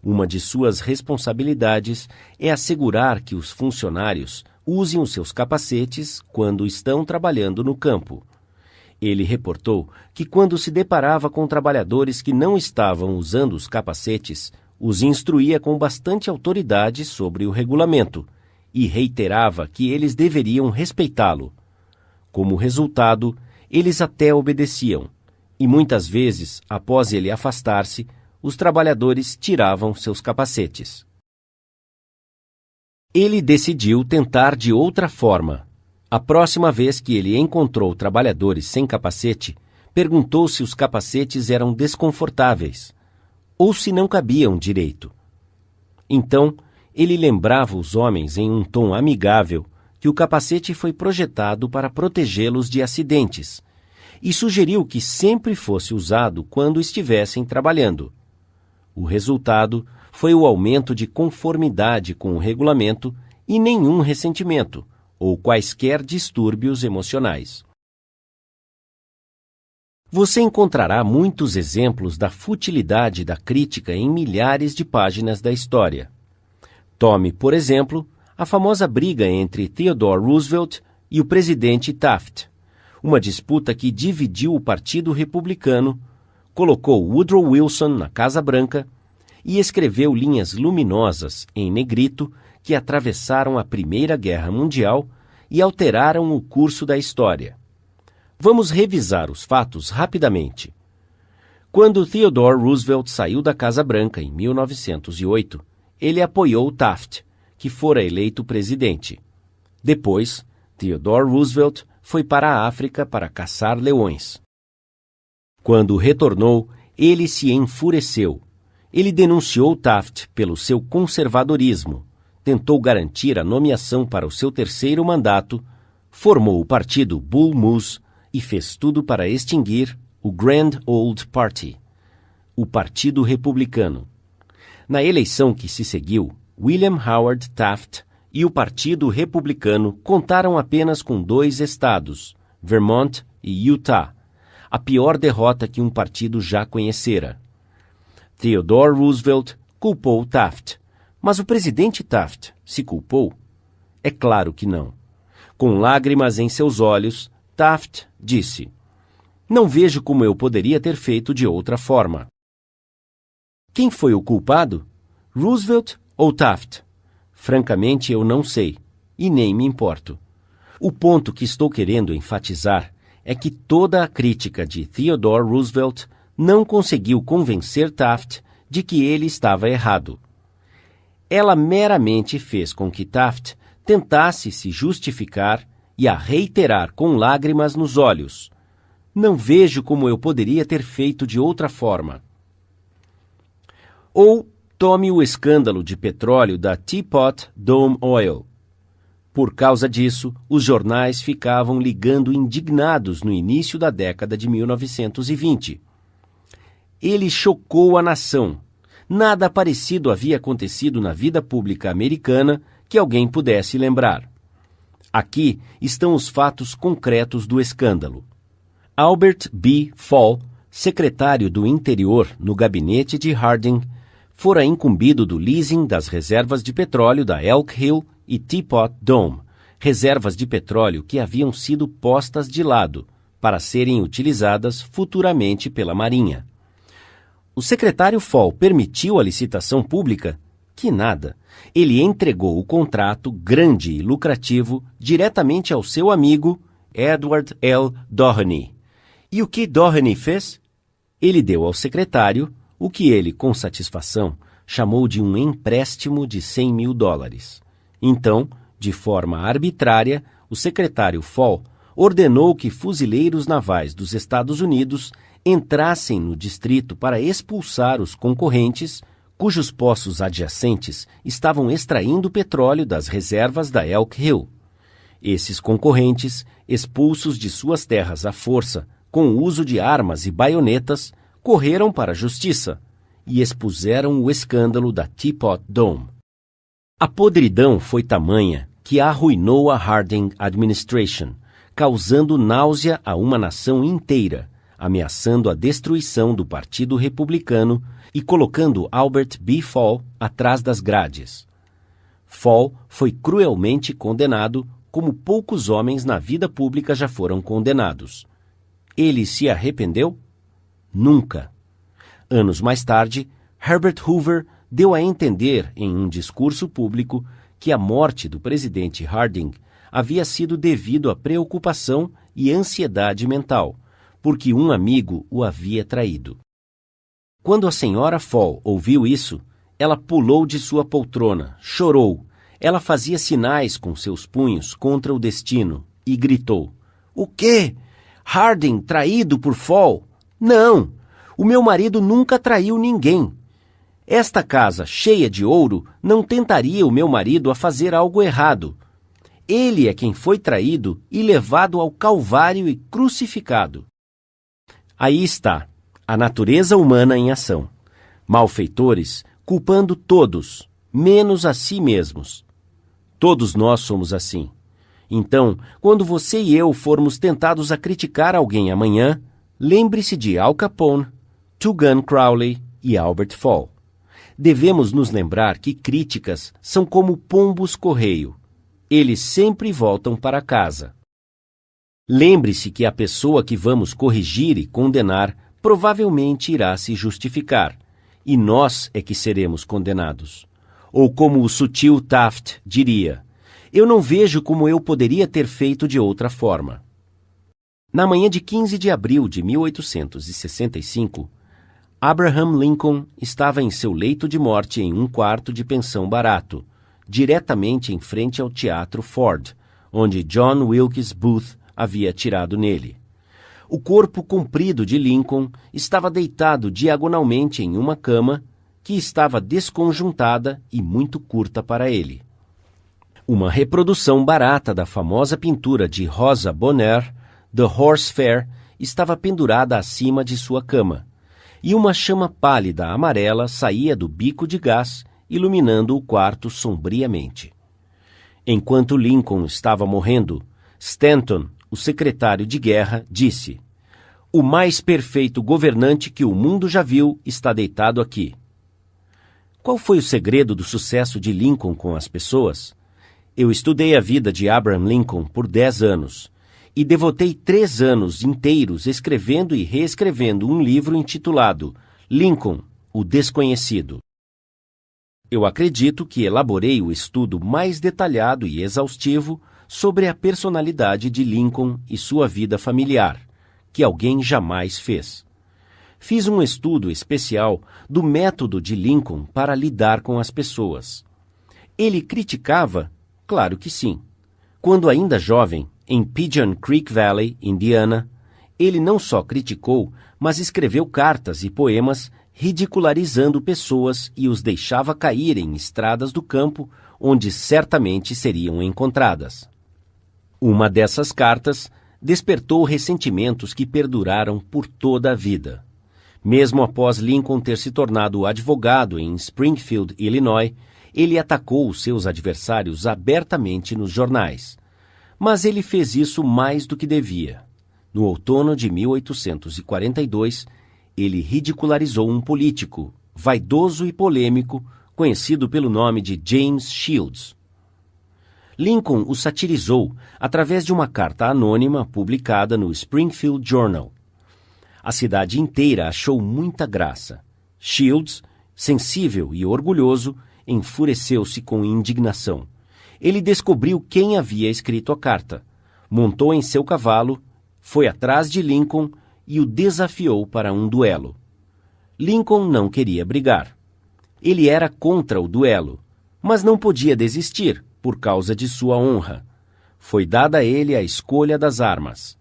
Uma de suas responsabilidades é assegurar que os funcionários usem os seus capacetes quando estão trabalhando no campo. Ele reportou que quando se deparava com trabalhadores que não estavam usando os capacetes, os instruía com bastante autoridade sobre o regulamento e reiterava que eles deveriam respeitá-lo. Como resultado, eles até obedeciam, e muitas vezes, após ele afastar-se, os trabalhadores tiravam seus capacetes. Ele decidiu tentar de outra forma. A próxima vez que ele encontrou trabalhadores sem capacete, perguntou se os capacetes eram desconfortáveis ou se não cabiam direito. Então, ele lembrava os homens em um tom amigável que o capacete foi projetado para protegê-los de acidentes e sugeriu que sempre fosse usado quando estivessem trabalhando. O resultado foi o aumento de conformidade com o regulamento e nenhum ressentimento ou quaisquer distúrbios emocionais. Você encontrará muitos exemplos da futilidade da crítica em milhares de páginas da história. Tome, por exemplo, a famosa briga entre Theodore Roosevelt e o presidente Taft, uma disputa que dividiu o Partido Republicano, colocou Woodrow Wilson na Casa Branca e escreveu linhas luminosas em negrito que atravessaram a Primeira Guerra Mundial e alteraram o curso da história. Vamos revisar os fatos rapidamente. Quando Theodore Roosevelt saiu da Casa Branca em 1908, ele apoiou Taft, que fora eleito presidente. Depois, Theodore Roosevelt foi para a África para caçar leões. Quando retornou, ele se enfureceu. Ele denunciou Taft pelo seu conservadorismo, tentou garantir a nomeação para o seu terceiro mandato, formou o partido Bull Moose e fez tudo para extinguir o Grand Old Party, o Partido Republicano. Na eleição que se seguiu, William Howard Taft e o Partido Republicano contaram apenas com 2 estados, Vermont e Utah, a pior derrota que um partido já conhecera. Theodore Roosevelt culpou Taft, mas o presidente Taft se culpou? É claro que não. Com lágrimas em seus olhos, Taft disse: "Não vejo como eu poderia ter feito de outra forma." Quem foi o culpado? Roosevelt ou Taft? Francamente, eu não sei, e nem me importo. O ponto que estou querendo enfatizar é que toda a crítica de Theodore Roosevelt não conseguiu convencer Taft de que ele estava errado. Ela meramente fez com que Taft tentasse se justificar e a reiterar com lágrimas nos olhos: "Não vejo como eu poderia ter feito de outra forma." Ou tome o escândalo de petróleo da Teapot Dome Oil. Por causa disso, os jornais ficavam ligando indignados no início da década de 1920. Ele chocou a nação. Nada parecido havia acontecido na vida pública americana que alguém pudesse lembrar. Aqui estão os fatos concretos do escândalo. Albert B. Fall, secretário do Interior no gabinete de Harding, fora incumbido do leasing das reservas de petróleo da Elk Hill e Teapot Dome, reservas de petróleo que haviam sido postas de lado para serem utilizadas futuramente pela Marinha. O secretário Fall permitiu a licitação pública? Que nada. Ele entregou o contrato grande e lucrativo diretamente ao seu amigo Edward L. Doheny. E o que Doheny fez? Ele deu ao secretário o que ele, com satisfação, chamou de um empréstimo de $100 mil. Então, de forma arbitrária, o secretário Fall ordenou que fuzileiros navais dos Estados Unidos entrassem no distrito para expulsar os concorrentes cujos poços adjacentes estavam extraindo petróleo das reservas da Elk Hill. Esses concorrentes, expulsos de suas terras à força, com o uso de armas e baionetas, correram para a justiça e expuseram o escândalo da Teapot Dome. A podridão foi tamanha que arruinou a Harding Administration, causando náusea a uma nação inteira, ameaçando a destruição do Partido Republicano e colocando Albert B. Fall atrás das grades. Fall foi cruelmente condenado, como poucos homens na vida pública já foram condenados. Ele se arrependeu? Nunca. Anos mais tarde, Herbert Hoover deu a entender em um discurso público que a morte do presidente Harding havia sido devido à preocupação e ansiedade mental, porque um amigo o havia traído. Quando a senhora Fall ouviu isso, ela pulou de sua poltrona, chorou. Ela fazia sinais com seus punhos contra o destino e gritou: "O quê? Harding traído por Fall? Não! O meu marido nunca traiu ninguém. Esta casa cheia de ouro não tentaria o meu marido a fazer algo errado. Ele é quem foi traído e levado ao Calvário e crucificado." Aí está, a natureza humana em ação. Malfeitores culpando todos, menos a si mesmos. Todos nós somos assim. Então, quando você e eu formos tentados a criticar alguém amanhã, lembre-se de Al Capone, Tugan Crowley e Albert Fall. Devemos nos lembrar que críticas são como pombos-correio. Eles sempre voltam para casa. Lembre-se que a pessoa que vamos corrigir e condenar provavelmente irá se justificar, e nós é que seremos condenados. Ou como o sutil Taft diria: "Eu não vejo como eu poderia ter feito de outra forma." Na manhã de 15 de abril de 1865, Abraham Lincoln estava em seu leito de morte em um quarto de pensão barato, diretamente em frente ao Teatro Ford, onde John Wilkes Booth havia atirado nele. O corpo comprido de Lincoln estava deitado diagonalmente em uma cama que estava desconjuntada e muito curta para ele. Uma reprodução barata da famosa pintura de Rosa Bonheur, The Horse Fair, estava pendurada acima de sua cama, e uma chama pálida amarela saía do bico de gás, iluminando o quarto sombriamente. Enquanto Lincoln estava morrendo, Stanton, o secretário de guerra, disse: "O mais perfeito governante que o mundo já viu está deitado aqui." Qual foi o segredo do sucesso de Lincoln com as pessoas? Eu estudei a vida de Abraham Lincoln por 10 anos e devotei 3 anos inteiros escrevendo e reescrevendo um livro intitulado Lincoln, o Desconhecido. Eu acredito que elaborei o estudo mais detalhado e exaustivo sobre a personalidade de Lincoln e sua vida familiar, que alguém jamais fez. Fiz um estudo especial do método de Lincoln para lidar com as pessoas. Ele criticava Claro que sim. Quando ainda jovem, em Pigeon Creek Valley, Indiana, ele não só criticou, mas escreveu cartas e poemas ridicularizando pessoas e os deixava cair em estradas do campo onde certamente seriam encontradas. Uma dessas cartas despertou ressentimentos que perduraram por toda a vida. Mesmo após Lincoln ter se tornado advogado em Springfield, Illinois, ele atacou os seus adversários abertamente nos jornais. Mas ele fez isso mais do que devia. No outono de 1842, ele ridicularizou um político, vaidoso e polêmico, conhecido pelo nome de James Shields. Lincoln o satirizou através de uma carta anônima publicada no Springfield Journal. A cidade inteira achou muita graça. Shields, sensível e orgulhoso, enfureceu-se com indignação. Ele descobriu quem havia escrito a carta, montou em seu cavalo, foi atrás de Lincoln e o desafiou para um duelo. Lincoln não queria brigar. Ele era contra o duelo, mas não podia desistir por causa de sua honra. Foi dada a ele a escolha das armas.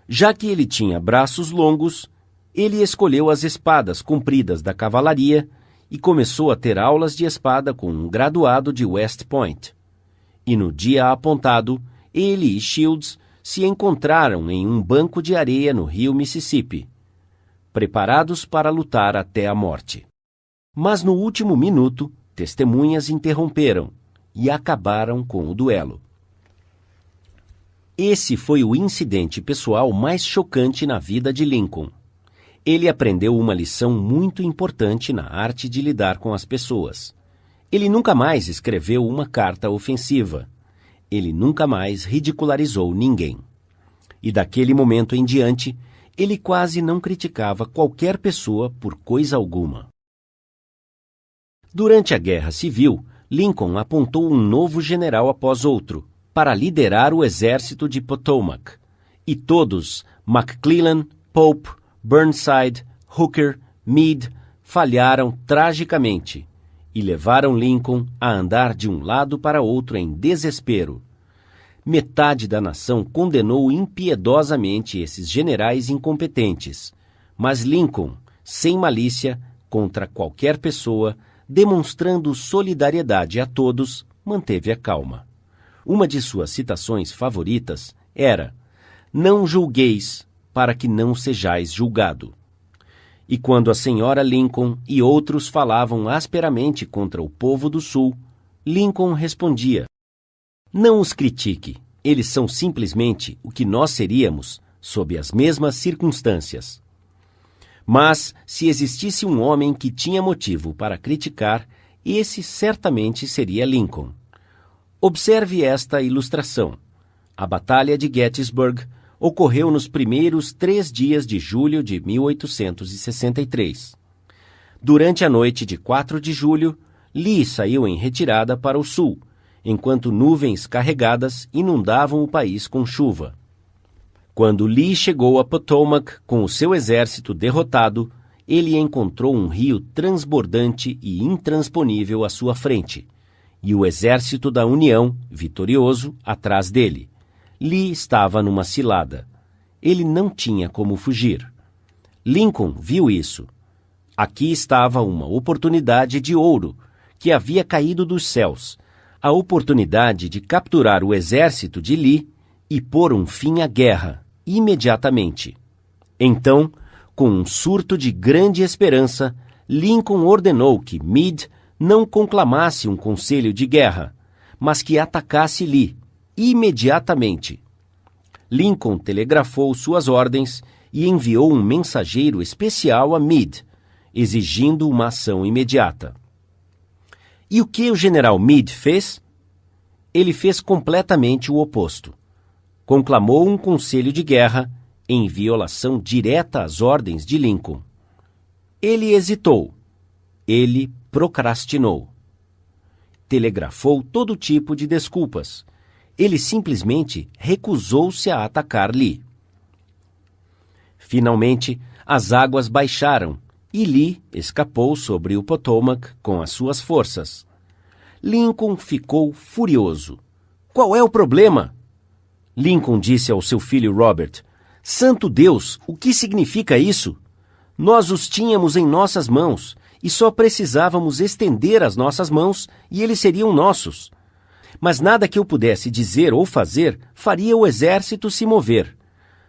Já que ele tinha braços longos, ele escolheu as espadas compridas da cavalaria e começou a ter aulas de espada com um graduado de West Point. E no dia apontado, ele e Shields se encontraram em um banco de areia no rio Mississippi, preparados para lutar até a morte. Mas no último minuto, testemunhas interromperam e acabaram com o duelo. Esse foi o incidente pessoal mais chocante na vida de Lincoln. Ele aprendeu uma lição muito importante na arte de lidar com as pessoas. Ele nunca mais escreveu uma carta ofensiva. Ele nunca mais ridicularizou ninguém. E daquele momento em diante, ele quase não criticava qualquer pessoa por coisa alguma. Durante a Guerra Civil, Lincoln apontou um novo general após outro para liderar o exército de Potomac, e todos, McClellan, Pope, Burnside, Hooker, Meade, falharam tragicamente e levaram Lincoln a andar de um lado para outro em desespero. Metade da nação condenou impiedosamente esses generais incompetentes, mas Lincoln, sem malícia contra qualquer pessoa, demonstrando solidariedade a todos, manteve a calma. Uma de suas citações favoritas era: "Não julgueis, para que não sejais julgado." E quando a senhora Lincoln e outros falavam asperamente contra o povo do Sul, Lincoln respondia: "Não os critique, eles são simplesmente o que nós seríamos sob as mesmas circunstâncias." Mas, se existisse um homem que tinha motivo para criticar, esse certamente seria Lincoln. Observe esta ilustração. A Batalha de Gettysburg ocorreu nos primeiros 3 dias de julho de 1863. Durante a noite de 4 de julho, Lee saiu em retirada para o sul, enquanto nuvens carregadas inundavam o país com chuva. Quando Lee chegou a Potomac com o seu exército derrotado, ele encontrou um rio transbordante e intransponível à sua frente, e o exército da União, vitorioso, atrás dele. Lee estava numa cilada. Ele não tinha como fugir. Lincoln viu isso. Aqui estava uma oportunidade de ouro que havia caído dos céus, a oportunidade de capturar o exército de Lee e pôr um fim à guerra, imediatamente. Então, com um surto de grande esperança, Lincoln ordenou que Meade não conclamasse um conselho de guerra, mas que atacasse Lee, imediatamente. Lincoln telegrafou suas ordens e enviou um mensageiro especial a Meade, exigindo uma ação imediata. E o que o general Meade fez? Ele fez completamente o oposto. Conclamou um conselho de guerra em violação direta às ordens de Lincoln. Ele hesitou. Ele procrastinou. Telegrafou todo tipo de desculpas. Ele simplesmente recusou-se a atacar Lee. Finalmente, as águas baixaram e Lee escapou sobre o Potomac com as suas forças. Lincoln ficou furioso. Qual é o problema? Lincoln disse ao seu filho Robert: Santo Deus, o que significa isso? Nós os tínhamos em nossas mãos e só precisávamos estender as nossas mãos e eles seriam nossos. Mas nada que eu pudesse dizer ou fazer faria o exército se mover.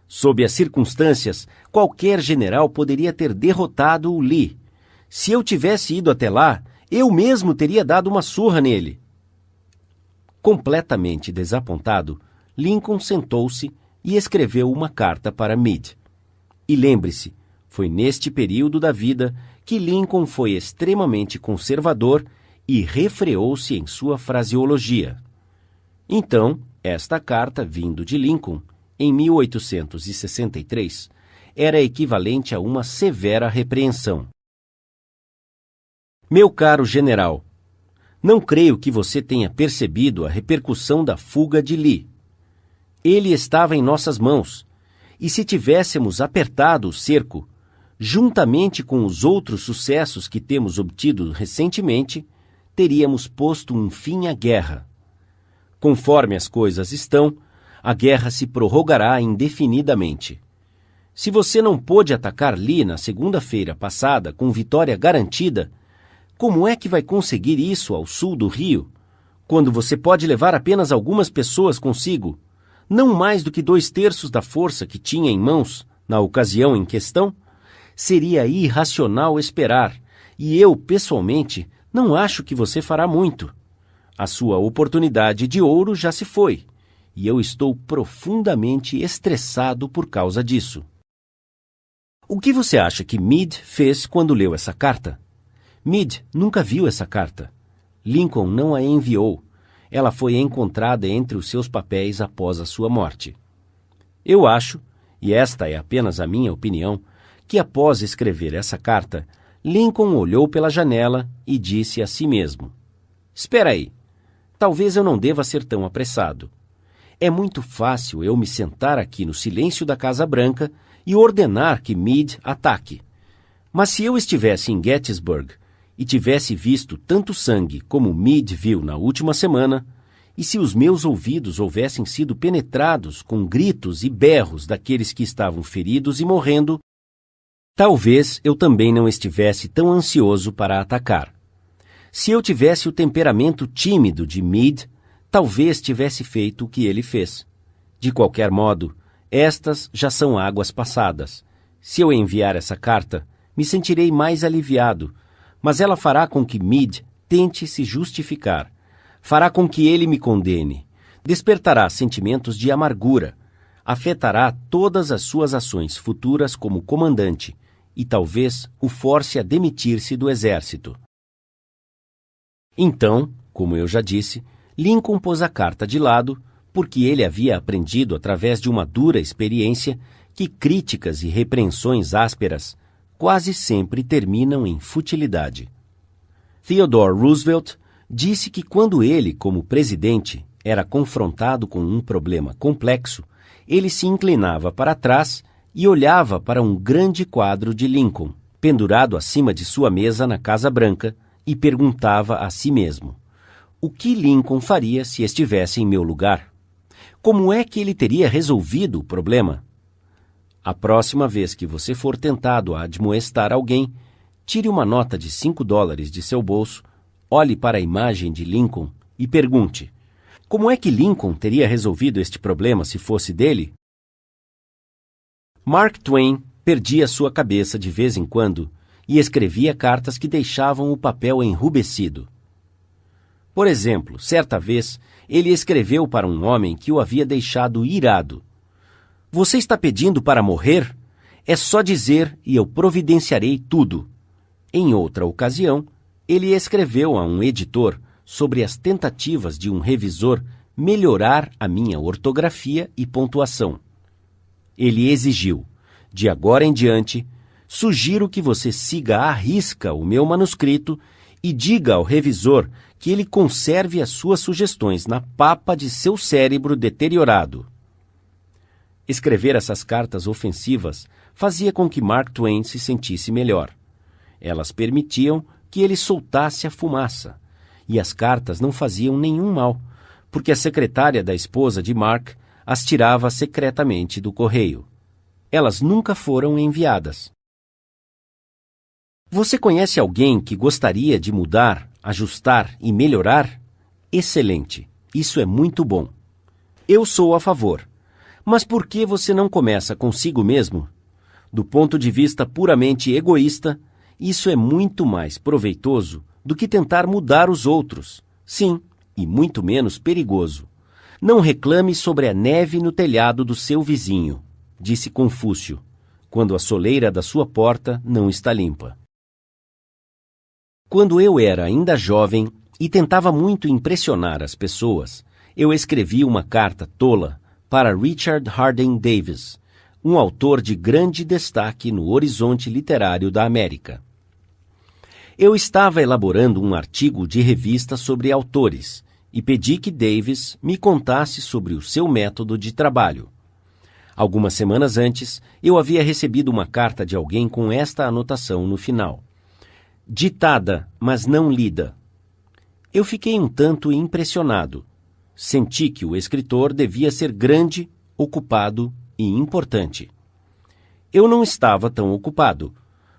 Sob as circunstâncias, qualquer general poderia ter derrotado o Lee. Se eu tivesse ido até lá, eu mesmo teria dado uma surra nele. Completamente desapontado, Lincoln sentou-se e escreveu uma carta para Meade. E lembre-se, foi neste período da vida que Lincoln foi extremamente conservador e refreou-se em sua fraseologia. Então, esta carta, vindo de Lincoln, em 1863, era equivalente a uma severa repreensão. Meu caro general, não creio que você tenha percebido a repercussão da fuga de Lee. Ele estava em nossas mãos, e se tivéssemos apertado o cerco, juntamente com os outros sucessos que temos obtido recentemente, teríamos posto um fim à guerra. Conforme as coisas estão, a guerra se prorrogará indefinidamente. Se você não pôde atacar Lee na segunda-feira passada com vitória garantida, como é que vai conseguir isso ao sul do Rio, quando você pode levar apenas algumas pessoas consigo, não mais do que 2/3 da força que tinha em mãos na ocasião em questão? Seria irracional esperar, e eu, pessoalmente, não acho que você fará muito. A sua oportunidade de ouro já se foi, e eu estou profundamente estressado por causa disso. O que você acha que Meade fez quando leu essa carta? Meade nunca viu essa carta. Lincoln não a enviou. Ela foi encontrada entre os seus papéis após a sua morte. Eu acho, e esta é apenas a minha opinião, que após escrever essa carta, Lincoln olhou pela janela e disse a si mesmo: Espera aí, talvez eu não deva ser tão apressado. É muito fácil eu me sentar aqui no silêncio da Casa Branca e ordenar que Meade ataque. Mas se eu estivesse em Gettysburg e tivesse visto tanto sangue como Meade viu na última semana, e se os meus ouvidos houvessem sido penetrados com gritos e berros daqueles que estavam feridos e morrendo, talvez eu também não estivesse tão ansioso para atacar. Se eu tivesse o temperamento tímido de Meade, talvez tivesse feito o que ele fez. De qualquer modo, estas já são águas passadas. Se eu enviar essa carta, me sentirei mais aliviado, mas ela fará com que Meade tente se justificar. Fará com que ele me condene. Despertará sentimentos de amargura. Afetará todas as suas ações futuras como comandante e talvez o force a demitir-se do exército. Então, como eu já disse, Lincoln pôs a carta de lado porque ele havia aprendido através de uma dura experiência que críticas e repreensões ásperas quase sempre terminam em futilidade. Theodore Roosevelt disse que quando ele, como presidente, era confrontado com um problema complexo, ele se inclinava para trás e olhava para um grande quadro de Lincoln, pendurado acima de sua mesa na Casa Branca, e perguntava a si mesmo: o que Lincoln faria se estivesse em meu lugar? Como é que ele teria resolvido o problema? A próxima vez que você for tentado a admoestar alguém, tire uma nota de $5 de seu bolso, olhe para a imagem de Lincoln e pergunte: como é que Lincoln teria resolvido este problema se fosse dele? Mark Twain perdia sua cabeça de vez em quando e escrevia cartas que deixavam o papel enrubescido. Por exemplo, certa vez, ele escreveu para um homem que o havia deixado irado: Você está pedindo para morrer? É só dizer e eu providenciarei tudo. Em outra ocasião, ele escreveu a um editor sobre as tentativas de um revisor melhorar a minha ortografia e pontuação. Ele exigiu: de agora em diante, sugiro que você siga à risca o meu manuscrito e diga ao revisor que ele conserve as suas sugestões na papa de seu cérebro deteriorado. Escrever essas cartas ofensivas fazia com que Mark Twain se sentisse melhor. Elas permitiam que ele soltasse a fumaça, e as cartas não faziam nenhum mal, porque a secretária da esposa de Mark as tirava secretamente do correio. Elas nunca foram enviadas. Você conhece alguém que gostaria de mudar, ajustar e melhorar? Excelente! Isso é muito bom. Eu sou a favor. Mas por que você não começa consigo mesmo? Do ponto de vista puramente egoísta, isso é muito mais proveitoso do que tentar mudar os outros. Sim, e muito menos perigoso. Não reclame sobre a neve no telhado do seu vizinho, disse Confúcio, quando a soleira da sua porta não está limpa. Quando eu era ainda jovem e tentava muito impressionar as pessoas, eu escrevi uma carta tola para Richard Harding Davis, um autor de grande destaque no horizonte literário da América. Eu estava elaborando um artigo de revista sobre autores e pedi que Davis me contasse sobre o seu método de trabalho. Algumas semanas antes, eu havia recebido uma carta de alguém com esta anotação no final: ditada, mas não lida. Eu fiquei um tanto impressionado. Senti que o escritor devia ser grande, ocupado e importante. Eu não estava tão ocupado,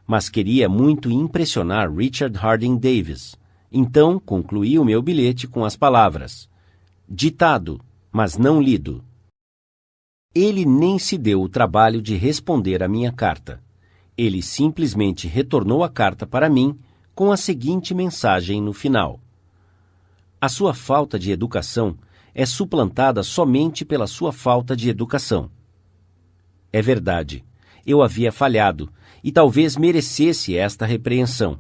mas queria muito impressionar Richard Harding Davis. Então concluí o meu bilhete com as palavras: ditado, mas não lido. Ele nem se deu o trabalho de responder à minha carta. Ele simplesmente retornou a carta para mim com a seguinte mensagem no final: a sua falta de educação é suplantada somente pela sua falta de educação. É verdade, eu havia falhado e talvez merecesse esta repreensão.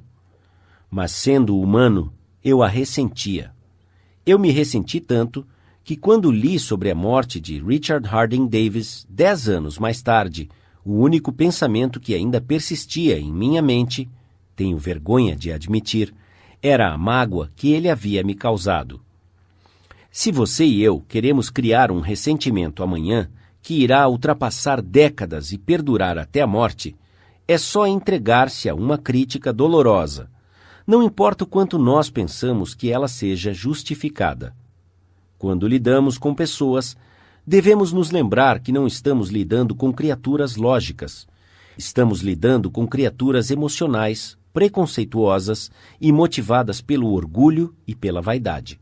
Mas sendo humano, eu a ressentia. Eu me ressenti tanto que quando li sobre a morte de Richard Harding Davis 10 anos mais tarde, o único pensamento que ainda persistia em minha mente, tenho vergonha de admitir, era a mágoa que ele havia me causado. Se você e eu queremos criar um ressentimento amanhã que irá ultrapassar décadas e perdurar até a morte, é só entregar-se a uma crítica dolorosa. Não importa o quanto nós pensamos que ela seja justificada. Quando lidamos com pessoas, devemos nos lembrar que não estamos lidando com criaturas lógicas. Estamos lidando com criaturas emocionais, preconceituosas e motivadas pelo orgulho e pela vaidade.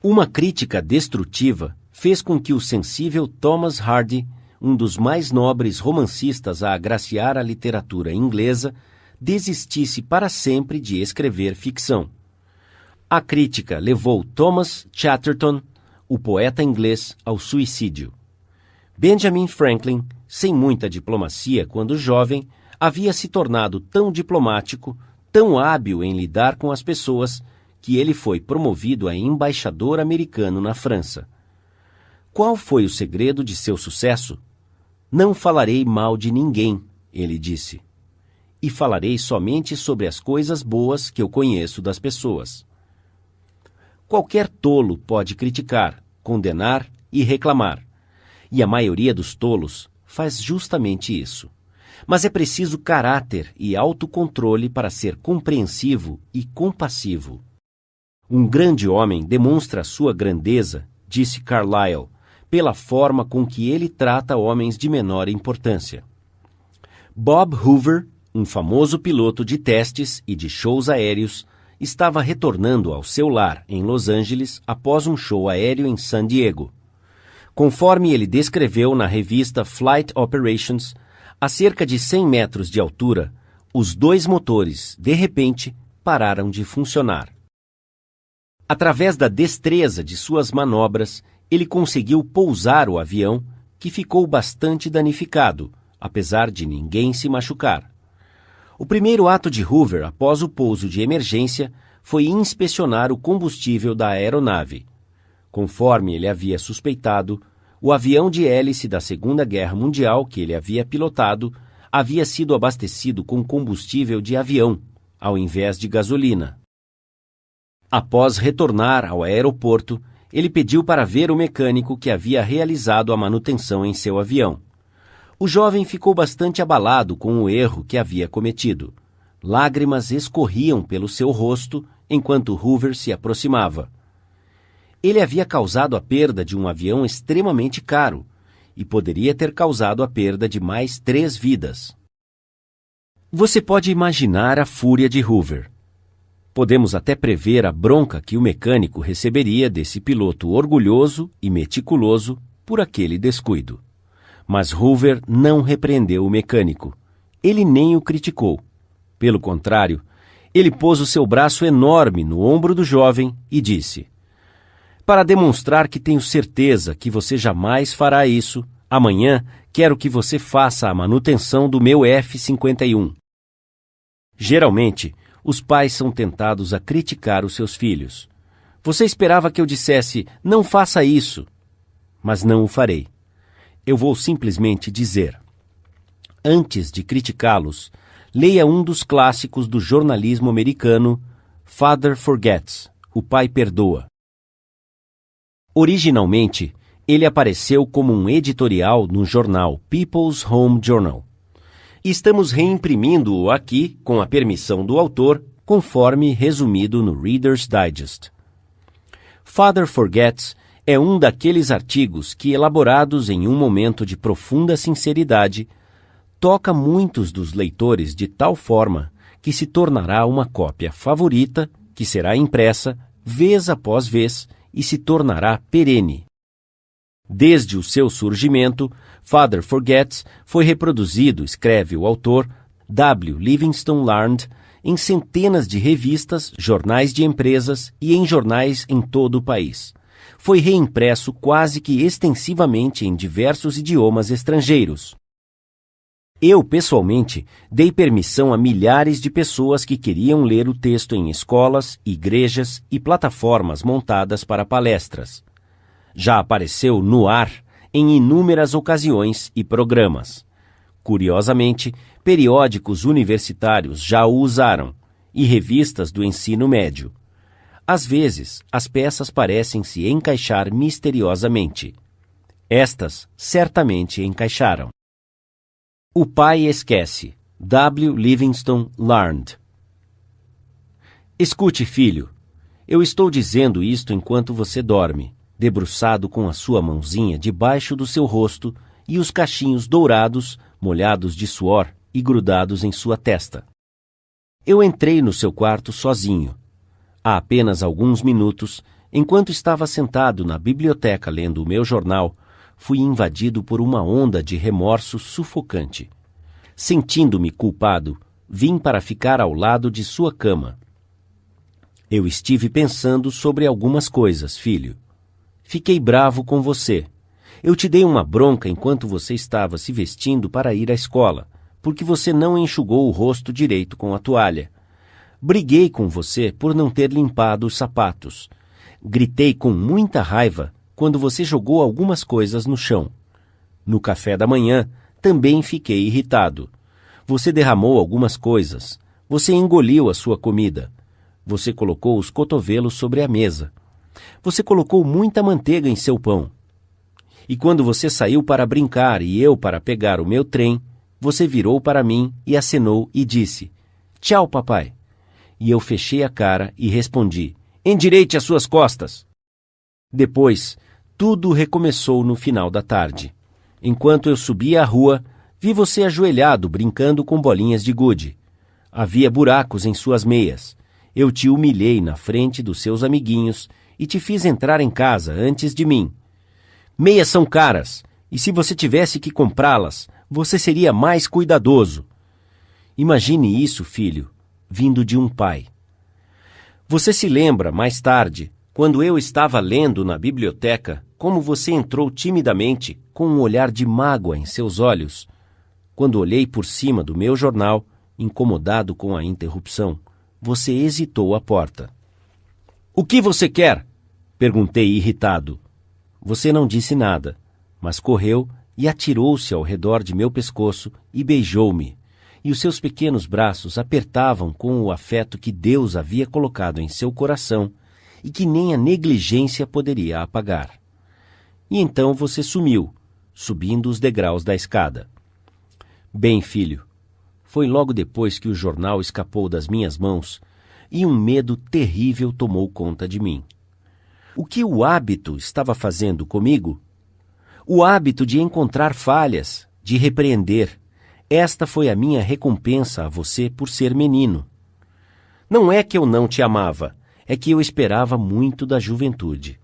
Uma crítica destrutiva fez com que o sensível Thomas Hardy, um dos mais nobres romancistas a agraciar a literatura inglesa, desistisse para sempre de escrever ficção. A crítica levou Thomas Chatterton, o poeta inglês, ao suicídio. Benjamin Franklin, sem muita diplomacia quando jovem, havia se tornado tão diplomático, tão hábil em lidar com as pessoas, que ele foi promovido a embaixador americano na França. Qual foi o segredo de seu sucesso? Não falarei mal de ninguém, ele disse. E falarei somente sobre as coisas boas que eu conheço das pessoas. Qualquer tolo pode criticar, condenar e reclamar. E a maioria dos tolos faz justamente isso. Mas é preciso caráter e autocontrole para ser compreensivo e compassivo. Um grande homem demonstra sua grandeza, disse Carlyle, pela forma com que ele trata homens de menor importância. Bob Hoover, um famoso piloto de testes e de shows aéreos, estava retornando ao seu lar em Los Angeles após um show aéreo em San Diego. Conforme ele descreveu na revista Flight Operations, a cerca de 100 metros de altura, os dois motores, de repente, pararam de funcionar. Através da destreza de suas manobras, ele conseguiu pousar o avião, que ficou bastante danificado, apesar de ninguém se machucar. O primeiro ato de Hoover após o pouso de emergência foi inspecionar o combustível da aeronave. Conforme ele havia suspeitado, o avião de hélice da Segunda Guerra Mundial que ele havia pilotado havia sido abastecido com combustível de avião, ao invés de gasolina. Após retornar ao aeroporto, ele pediu para ver o mecânico que havia realizado a manutenção em seu avião. O jovem ficou bastante abalado com o erro que havia cometido. Lágrimas escorriam pelo seu rosto enquanto Hoover se aproximava. Ele havia causado a perda de um avião extremamente caro e poderia ter causado a perda de mais 3 vidas. Você pode imaginar a fúria de Hoover. Podemos até prever a bronca que o mecânico receberia desse piloto orgulhoso e meticuloso por aquele descuido. Mas Hoover não repreendeu o mecânico. Ele nem o criticou. Pelo contrário, ele pôs o seu braço enorme no ombro do jovem e disse: "Para demonstrar que tenho certeza que você jamais fará isso, amanhã quero que você faça a manutenção do meu F-51. Geralmente, os pais são tentados a criticar os seus filhos. Você esperava que eu dissesse, não faça isso, mas não o farei. Eu vou simplesmente dizer. Antes de criticá-los, leia um dos clássicos do jornalismo americano, Father Forgets, O Pai Perdoa. Originalmente, ele apareceu como um editorial no jornal People's Home Journal. Estamos reimprimindo-o aqui, com a permissão do autor, conforme resumido no Reader's Digest. Father Forgets é um daqueles artigos que, elaborados em um momento de profunda sinceridade, toca muitos dos leitores de tal forma que se tornará uma cópia favorita, que será impressa vez após vez e se tornará perene. Desde o seu surgimento, Father Forgets foi reproduzido, escreve o autor, W. Livingston Larned, em centenas de revistas, jornais de empresas e em jornais em todo o país. Foi reimpresso quase que extensivamente em diversos idiomas estrangeiros. Eu, pessoalmente, dei permissão a milhares de pessoas que queriam ler o texto em escolas, igrejas e plataformas montadas para palestras. Já apareceu no ar em inúmeras ocasiões e programas. Curiosamente, periódicos universitários já o usaram, e revistas do ensino médio. Às vezes, as peças parecem se encaixar misteriosamente. Estas certamente encaixaram. O pai esquece. W. Livingston Larned. Escute, filho. Eu estou dizendo isto enquanto você dorme, debruçado com a sua mãozinha debaixo do seu rosto e os cachinhos dourados, molhados de suor e grudados em sua testa. Eu entrei no seu quarto sozinho. Há apenas alguns minutos, enquanto estava sentado na biblioteca lendo o meu jornal, fui invadido por uma onda de remorso sufocante. Sentindo-me culpado, vim para ficar ao lado de sua cama. Eu estive pensando sobre algumas coisas, filho. Fiquei bravo com você. Eu te dei uma bronca enquanto você estava se vestindo para ir à escola, porque você não enxugou o rosto direito com a toalha. Briguei com você por não ter limpado os sapatos. Gritei com muita raiva quando você jogou algumas coisas no chão. No café da manhã, também fiquei irritado. Você derramou algumas coisas. Você engoliu a sua comida. Você colocou os cotovelos sobre a mesa. Você colocou muita manteiga em seu pão. E quando você saiu para brincar e eu para pegar o meu trem, você virou para mim e acenou e disse, "Tchau, papai." E eu fechei a cara e respondi, "Endireite as suas costas." Depois, tudo recomeçou no final da tarde. Enquanto eu subia a rua, vi você ajoelhado brincando com bolinhas de gude. Havia buracos em suas meias. Eu te humilhei na frente dos seus amiguinhos e te fiz entrar em casa antes de mim. Meias são caras, e se você tivesse que comprá-las, você seria mais cuidadoso. Imagine isso, filho, vindo de um pai. Você se lembra, mais tarde, quando eu estava lendo na biblioteca, como você entrou timidamente, com um olhar de mágoa em seus olhos? Quando olhei por cima do meu jornal, incomodado com a interrupção, você hesitou à porta. "O que você quer?" perguntei irritado. Você não disse nada, mas correu e atirou-se ao redor de meu pescoço e beijou-me, e os seus pequenos braços apertavam com o afeto que Deus havia colocado em seu coração e que nem a negligência poderia apagar. E então você sumiu, subindo os degraus da escada. Bem, filho, foi logo depois que o jornal escapou das minhas mãos, e um medo terrível tomou conta de mim. O que o hábito estava fazendo comigo? O hábito de encontrar falhas, de repreender. Esta foi a minha recompensa a você por ser menino. Não é que eu não te amava, é que eu esperava muito da juventude.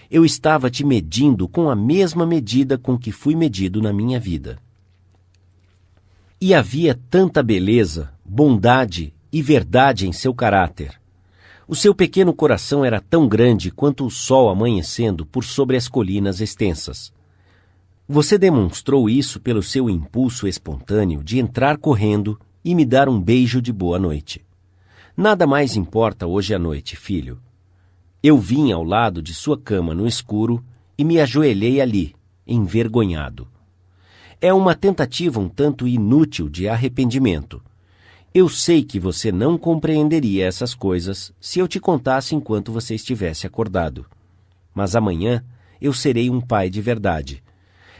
Eu estava te medindo com a mesma medida com que fui medido na minha vida. E havia tanta beleza, bondade e verdade em seu caráter. O seu pequeno coração era tão grande quanto o sol amanhecendo por sobre as colinas extensas. Você demonstrou isso pelo seu impulso espontâneo de entrar correndo e me dar um beijo de boa noite. Nada mais importa hoje à noite, filho. Eu vim ao lado de sua cama no escuro e me ajoelhei ali, envergonhado. É uma tentativa um tanto inútil de arrependimento. Eu sei que você não compreenderia essas coisas se eu te contasse enquanto você estivesse acordado. Mas amanhã eu serei um pai de verdade.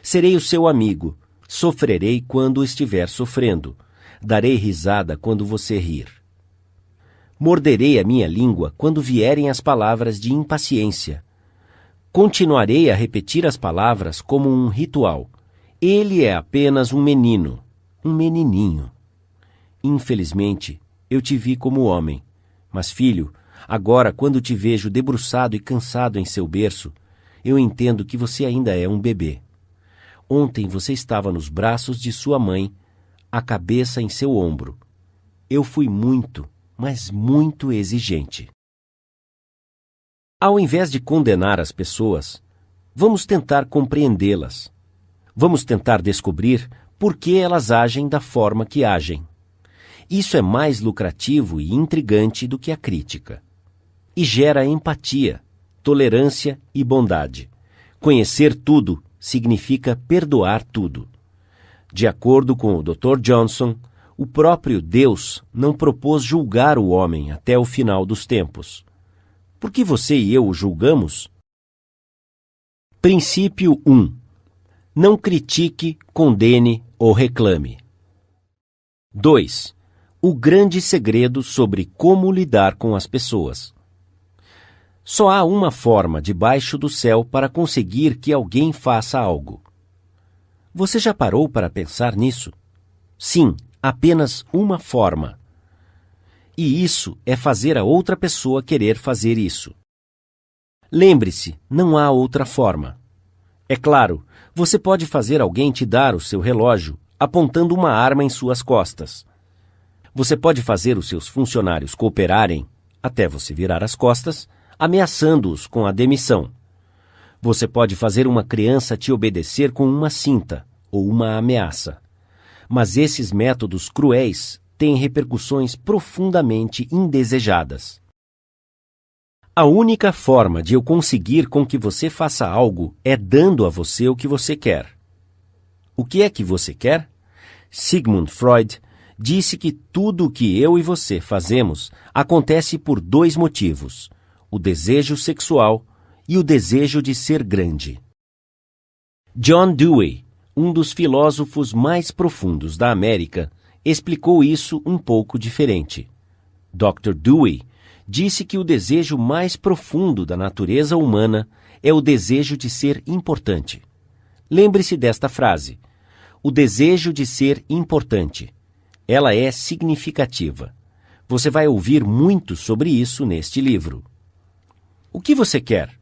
Serei o seu amigo. Sofrerei quando estiver sofrendo. Darei risada quando você rir. Morderei a minha língua quando vierem as palavras de impaciência. Continuarei a repetir as palavras como um ritual. Ele é apenas um menino, um menininho. Infelizmente, eu te vi como homem. Mas, filho, agora, quando te vejo debruçado e cansado em seu berço, eu entendo que você ainda é um bebê. Ontem você estava nos braços de sua mãe, a cabeça em seu ombro. Eu fui muito, mas muito exigente. Ao invés de condenar as pessoas, vamos tentar compreendê-las. Vamos tentar descobrir por que elas agem da forma que agem. Isso é mais lucrativo e intrigante do que a crítica. E gera empatia, tolerância e bondade. Conhecer tudo significa perdoar tudo. De acordo com o Dr. Johnson, o próprio Deus não propôs julgar o homem até o final dos tempos. Por que você e eu o julgamos? Princípio 1. Não critique, condene ou reclame. 2. O grande segredo sobre como lidar com as pessoas. Só há uma forma debaixo do céu para conseguir que alguém faça algo. Você já parou para pensar nisso? Sim, apenas uma forma. E isso é fazer a outra pessoa querer fazer isso. Lembre-se, não há outra forma. É claro, você pode fazer alguém te dar o seu relógio apontando uma arma em suas costas. Você pode fazer os seus funcionários cooperarem, até você virar as costas, ameaçando-os com a demissão. Você pode fazer uma criança te obedecer com uma cinta ou uma ameaça. Mas esses métodos cruéis têm repercussões profundamente indesejadas. A única forma de eu conseguir com que você faça algo é dando a você o que você quer. O que é que você quer? Sigmund Freud disse que tudo o que eu e você fazemos acontece por dois motivos: o desejo sexual e o desejo de ser grande. John Dewey, um dos filósofos mais profundos da América, explicou isso um pouco diferente. Dr. Dewey disse que o desejo mais profundo da natureza humana é o desejo de ser importante. Lembre-se desta frase: o desejo de ser importante. Ela é significativa. Você vai ouvir muito sobre isso neste livro. O que você quer?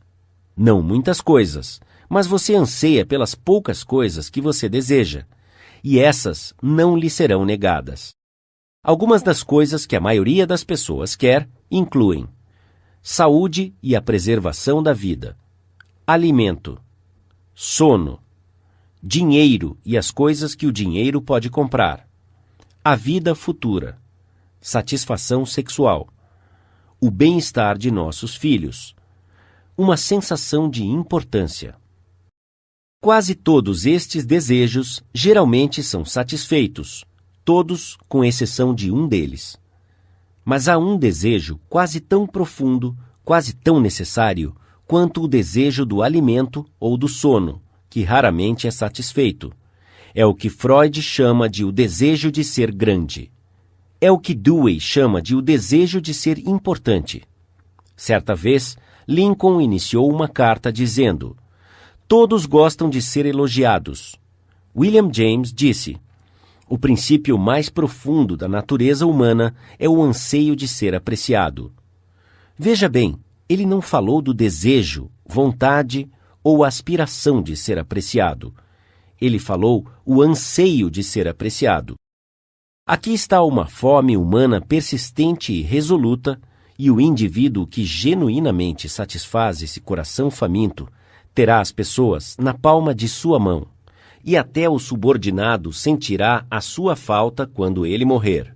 Não muitas coisas, mas você anseia pelas poucas coisas que você deseja, e essas não lhe serão negadas. Algumas das coisas que a maioria das pessoas quer incluem saúde e a preservação da vida, alimento, sono, dinheiro e as coisas que o dinheiro pode comprar, a vida futura, satisfação sexual, o bem-estar de nossos filhos, uma sensação de importância. Quase todos estes desejos geralmente são satisfeitos, todos com exceção de um deles. Mas há um desejo quase tão profundo, quase tão necessário, quanto o desejo do alimento ou do sono, que raramente é satisfeito. É o que Freud chama de o desejo de ser grande. É o que Dewey chama de o desejo de ser importante. Certa vez, Lincoln iniciou uma carta dizendo: "Todos gostam de ser elogiados." William James disse: "O princípio mais profundo da natureza humana é o anseio de ser apreciado." Veja bem, ele não falou do desejo, vontade ou aspiração de ser apreciado. Ele falou o anseio de ser apreciado. Aqui está uma fome humana persistente e resoluta, e o indivíduo que genuinamente satisfaz esse coração faminto terá as pessoas na palma de sua mão, e até o subordinado sentirá a sua falta quando ele morrer.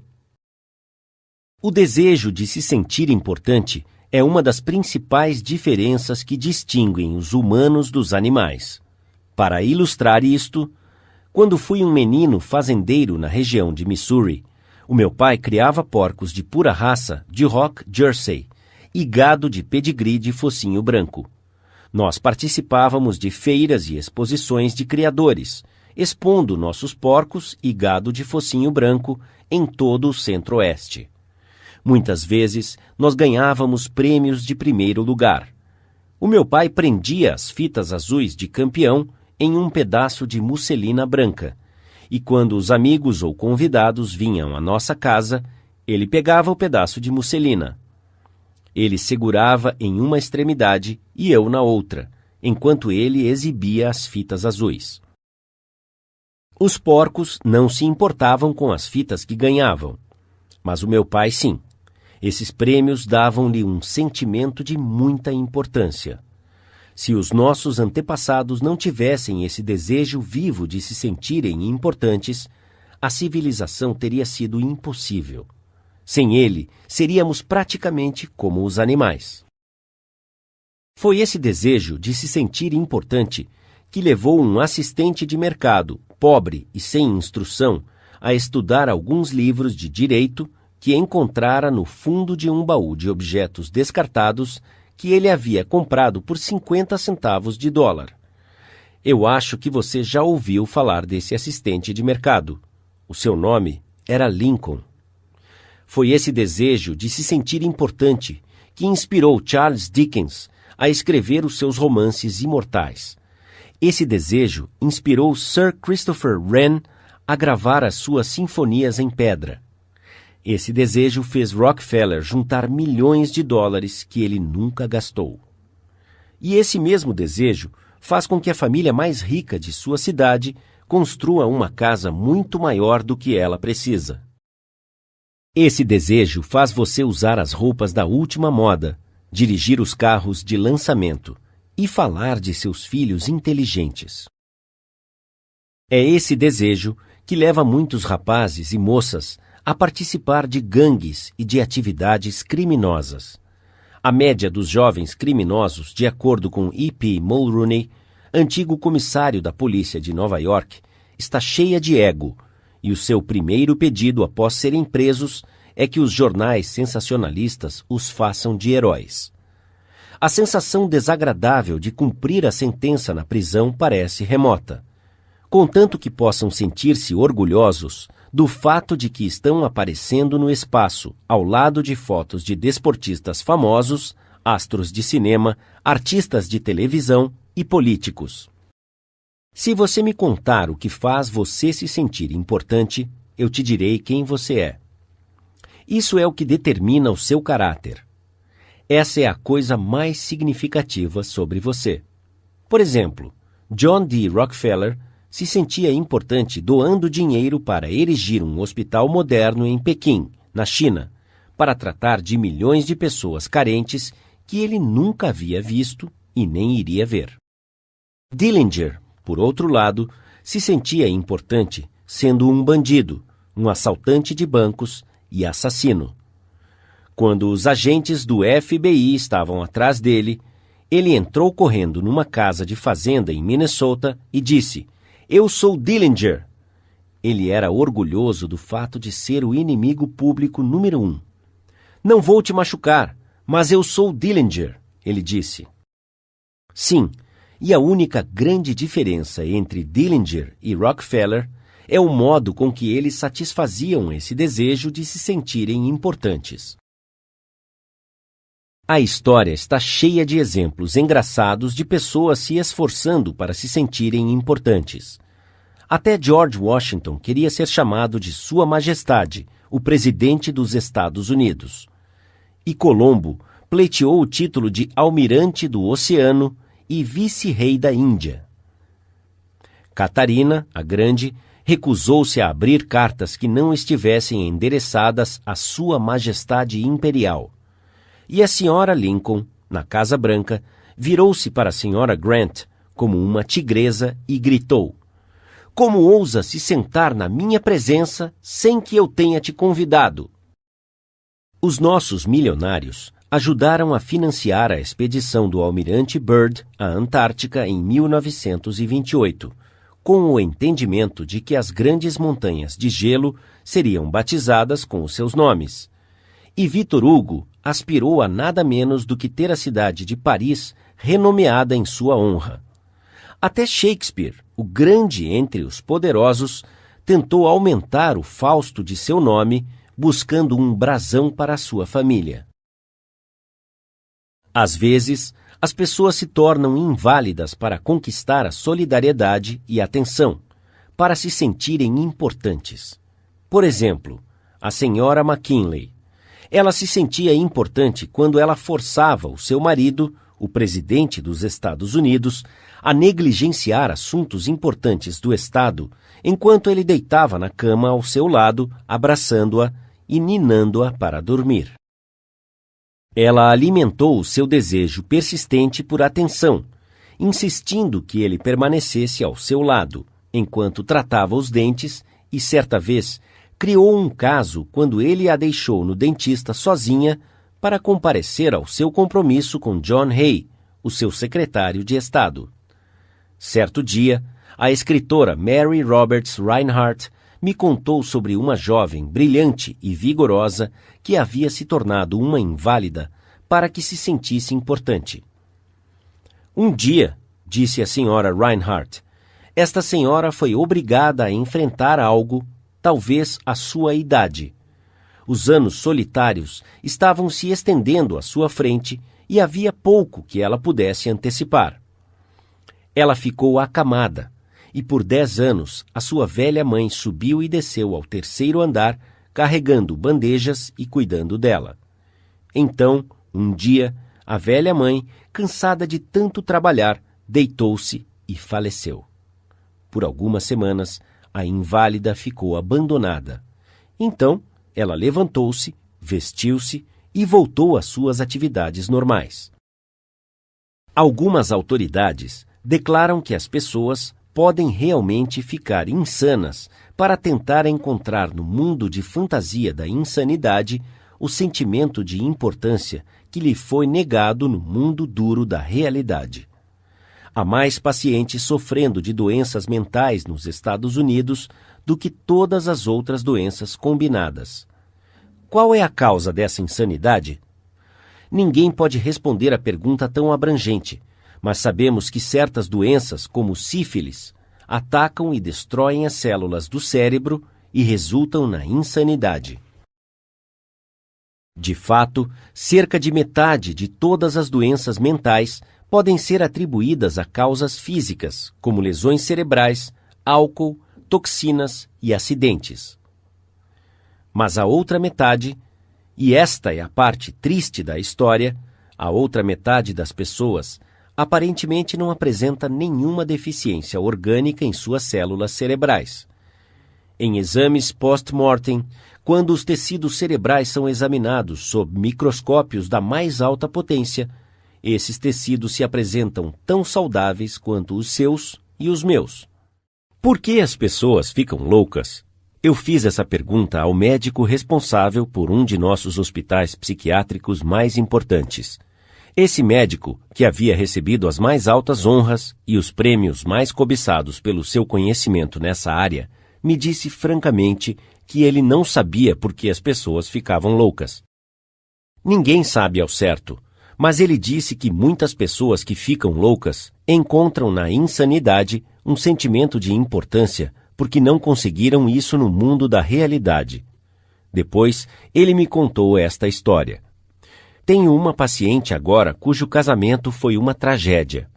O desejo de se sentir importante é uma das principais diferenças que distinguem os humanos dos animais. Para ilustrar isto, quando fui um menino fazendeiro na região de Missouri, o meu pai criava porcos de pura raça de Rock Jersey e gado de pedigree de focinho branco. Nós participávamos de feiras e exposições de criadores, expondo nossos porcos e gado de focinho branco em todo o centro-oeste. Muitas vezes, nós ganhávamos prêmios de primeiro lugar. O meu pai prendia as fitas azuis de campeão em um pedaço de musselina branca, e quando os amigos ou convidados vinham à nossa casa, ele pegava o pedaço de musselina. Ele segurava em uma extremidade e eu na outra, enquanto ele exibia as fitas azuis. Os porcos não se importavam com as fitas que ganhavam, mas o meu pai sim. Esses prêmios davam-lhe um sentimento de muita importância. Se os nossos antepassados não tivessem esse desejo vivo de se sentirem importantes, a civilização teria sido impossível. Sem ele, seríamos praticamente como os animais. Foi esse desejo de se sentir importante que levou um assistente de mercado, pobre e sem instrução, a estudar alguns livros de direito que encontrara no fundo de um baú de objetos descartados que ele havia comprado por 50 centavos de dólar. Eu acho que você já ouviu falar desse assistente de mercado. O seu nome era Lincoln. Foi esse desejo de se sentir importante que inspirou Charles Dickens a escrever os seus romances imortais. Esse desejo inspirou Sir Christopher Wren a gravar as suas sinfonias em pedra. Esse desejo fez Rockefeller juntar milhões de dólares que ele nunca gastou. E esse mesmo desejo faz com que a família mais rica de sua cidade construa uma casa muito maior do que ela precisa. Esse desejo faz você usar as roupas da última moda, dirigir os carros de lançamento e falar de seus filhos inteligentes. É esse desejo que leva muitos rapazes e moças a participar de gangues e de atividades criminosas. A média dos jovens criminosos, de acordo com E.P. Mulrooney, antigo comissário da polícia de Nova York, está cheia de ego, e o seu primeiro pedido após serem presos é que os jornais sensacionalistas os façam de heróis. A sensação desagradável de cumprir a sentença na prisão parece remota, contanto que possam sentir-se orgulhosos do fato de que estão aparecendo no espaço, ao lado de fotos de desportistas famosos, astros de cinema, artistas de televisão e políticos. Se você me contar o que faz você se sentir importante, eu te direi quem você é. Isso é o que determina o seu caráter. Essa é a coisa mais significativa sobre você. Por exemplo, John D. Rockefeller se sentia importante doando dinheiro para erigir um hospital moderno em Pequim, na China, para tratar de milhões de pessoas carentes que ele nunca havia visto e nem iria ver. Dillinger, por outro lado, se sentia importante sendo um bandido, um assaltante de bancos e assassino. Quando os agentes do FBI estavam atrás dele, ele entrou correndo numa casa de fazenda em Minnesota e disse: "Eu sou Dillinger." Ele era orgulhoso do fato de ser o inimigo público número 1. "Não vou te machucar, mas eu sou Dillinger", ele disse. Sim, e a única grande diferença entre Dillinger e Rockefeller É o modo com que eles satisfaziam esse desejo de se sentirem importantes. A história está cheia de exemplos engraçados de pessoas se esforçando para se sentirem importantes. Até George Washington queria ser chamado de Sua Majestade, o presidente dos Estados Unidos. E Colombo pleiteou o título de Almirante do Oceano e Vice-Rei da Índia. Catarina, a Grande, recusou-se a abrir cartas que não estivessem endereçadas à Sua Majestade Imperial. E a Sra. Lincoln, na Casa Branca, virou-se para a Sra. Grant como uma tigresa e gritou: "Como ousa se sentar na minha presença sem que eu tenha te convidado?" Os nossos milionários ajudaram a financiar a expedição do almirante Byrd à Antártica em 1928, com o entendimento de que as grandes montanhas de gelo seriam batizadas com os seus nomes. E Victor Hugo aspirou a nada menos do que ter a cidade de Paris renomeada em sua honra. Até Shakespeare, o grande entre os poderosos, tentou aumentar o Fausto de seu nome, buscando um brasão para a sua família. Às vezes, as pessoas se tornam inválidas para conquistar a solidariedade e atenção, para se sentirem importantes. Por exemplo, a senhora McKinley. Ela se sentia importante quando ela forçava o seu marido, o presidente dos Estados Unidos, a negligenciar assuntos importantes do Estado, enquanto ele deitava na cama ao seu lado, abraçando-a e ninando-a para dormir. Ela alimentou o seu desejo persistente por atenção, insistindo que ele permanecesse ao seu lado, enquanto tratava os dentes e, certa vez, criou um caso quando ele a deixou no dentista sozinha para comparecer ao seu compromisso com John Hay, o seu secretário de Estado. Certo dia, a escritora Mary Roberts Rinehart me contou sobre uma jovem brilhante e vigorosa que havia se tornado uma inválida para que se sentisse importante. Um dia, disse a senhora Rinehart, esta senhora foi obrigada a enfrentar algo, talvez a sua idade. Os anos solitários estavam se estendendo à sua frente e havia pouco que ela pudesse antecipar. Ela ficou acamada, e por 10 anos a sua velha mãe subiu e desceu ao 3º andar, carregando bandejas e cuidando dela. Então, um dia, a velha mãe, cansada de tanto trabalhar, deitou-se e faleceu. Por algumas semanas, a inválida ficou abandonada. Então, ela levantou-se, vestiu-se e voltou às suas atividades normais. Algumas autoridades declaram que as pessoas podem realmente ficar insanas para tentar encontrar no mundo de fantasia da insanidade o sentimento de importância que lhe foi negado no mundo duro da realidade. Há mais pacientes sofrendo de doenças mentais nos Estados Unidos do que todas as outras doenças combinadas. Qual é a causa dessa insanidade? Ninguém pode responder a pergunta tão abrangente, mas sabemos que certas doenças, como sífilis, atacam e destroem as células do cérebro e resultam na insanidade. De fato, cerca de metade de todas as doenças mentais podem ser atribuídas a causas físicas, como lesões cerebrais, álcool, toxinas e acidentes. Mas a outra metade, e esta é a parte triste da história, a outra metade das pessoas aparentemente não apresenta nenhuma deficiência orgânica em suas células cerebrais. Em exames post-mortem, quando os tecidos cerebrais são examinados sob microscópios da mais alta potência, esses tecidos se apresentam tão saudáveis quanto os seus e os meus. Por que as pessoas ficam loucas? Eu fiz essa pergunta ao médico responsável por um de nossos hospitais psiquiátricos mais importantes. Esse médico, que havia recebido as mais altas honras e os prêmios mais cobiçados pelo seu conhecimento nessa área, me disse francamente que ele não sabia por que as pessoas ficavam loucas. Ninguém sabe ao certo, mas ele disse que muitas pessoas que ficam loucas encontram na insanidade um sentimento de importância porque não conseguiram isso no mundo da realidade. Depois, ele me contou esta história. Tenho uma paciente agora cujo casamento foi uma tragédia.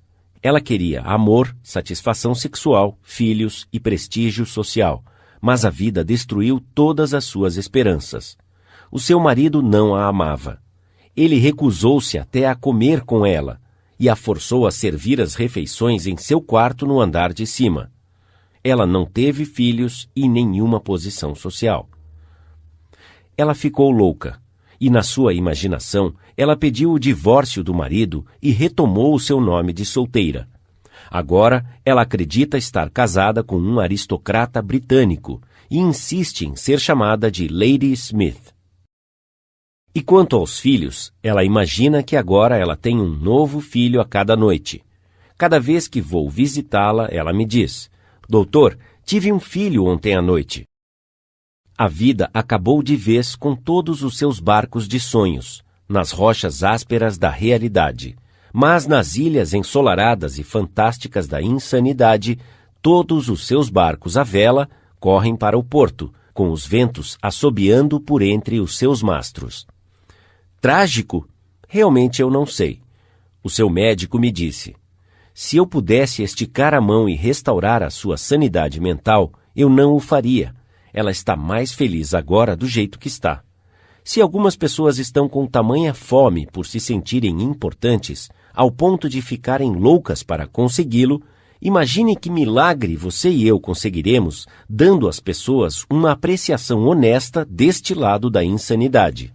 Ela queria amor, satisfação sexual, filhos e prestígio social, mas a vida destruiu todas as suas esperanças. O seu marido não a amava. Ele recusou-se até a comer com ela e a forçou a servir as refeições em seu quarto no andar de cima. Ela não teve filhos e nenhuma posição social. Ela ficou louca, e na sua imaginação, ela pediu o divórcio do marido e retomou o seu nome de solteira. Agora, ela acredita estar casada com um aristocrata britânico e insiste em ser chamada de Lady Smith. E quanto aos filhos, ela imagina que agora ela tem um novo filho a cada noite. Cada vez que vou visitá-la, ela me diz: "Doutor, tive um filho ontem à noite." A vida acabou de vez com todos os seus barcos de sonhos, nas rochas ásperas da realidade. Mas nas ilhas ensolaradas e fantásticas da insanidade, todos os seus barcos à vela correm para o porto, com os ventos assobiando por entre os seus mastros. Trágico? Realmente eu não sei. O seu médico me disse: se eu pudesse esticar a mão e restaurar a sua sanidade mental, eu não o faria. Ela está mais feliz agora do jeito que está. Se algumas pessoas estão com tamanha fome por se sentirem importantes, ao ponto de ficarem loucas para consegui-lo, imagine que milagre você e eu conseguiremos dando às pessoas uma apreciação honesta deste lado da insanidade.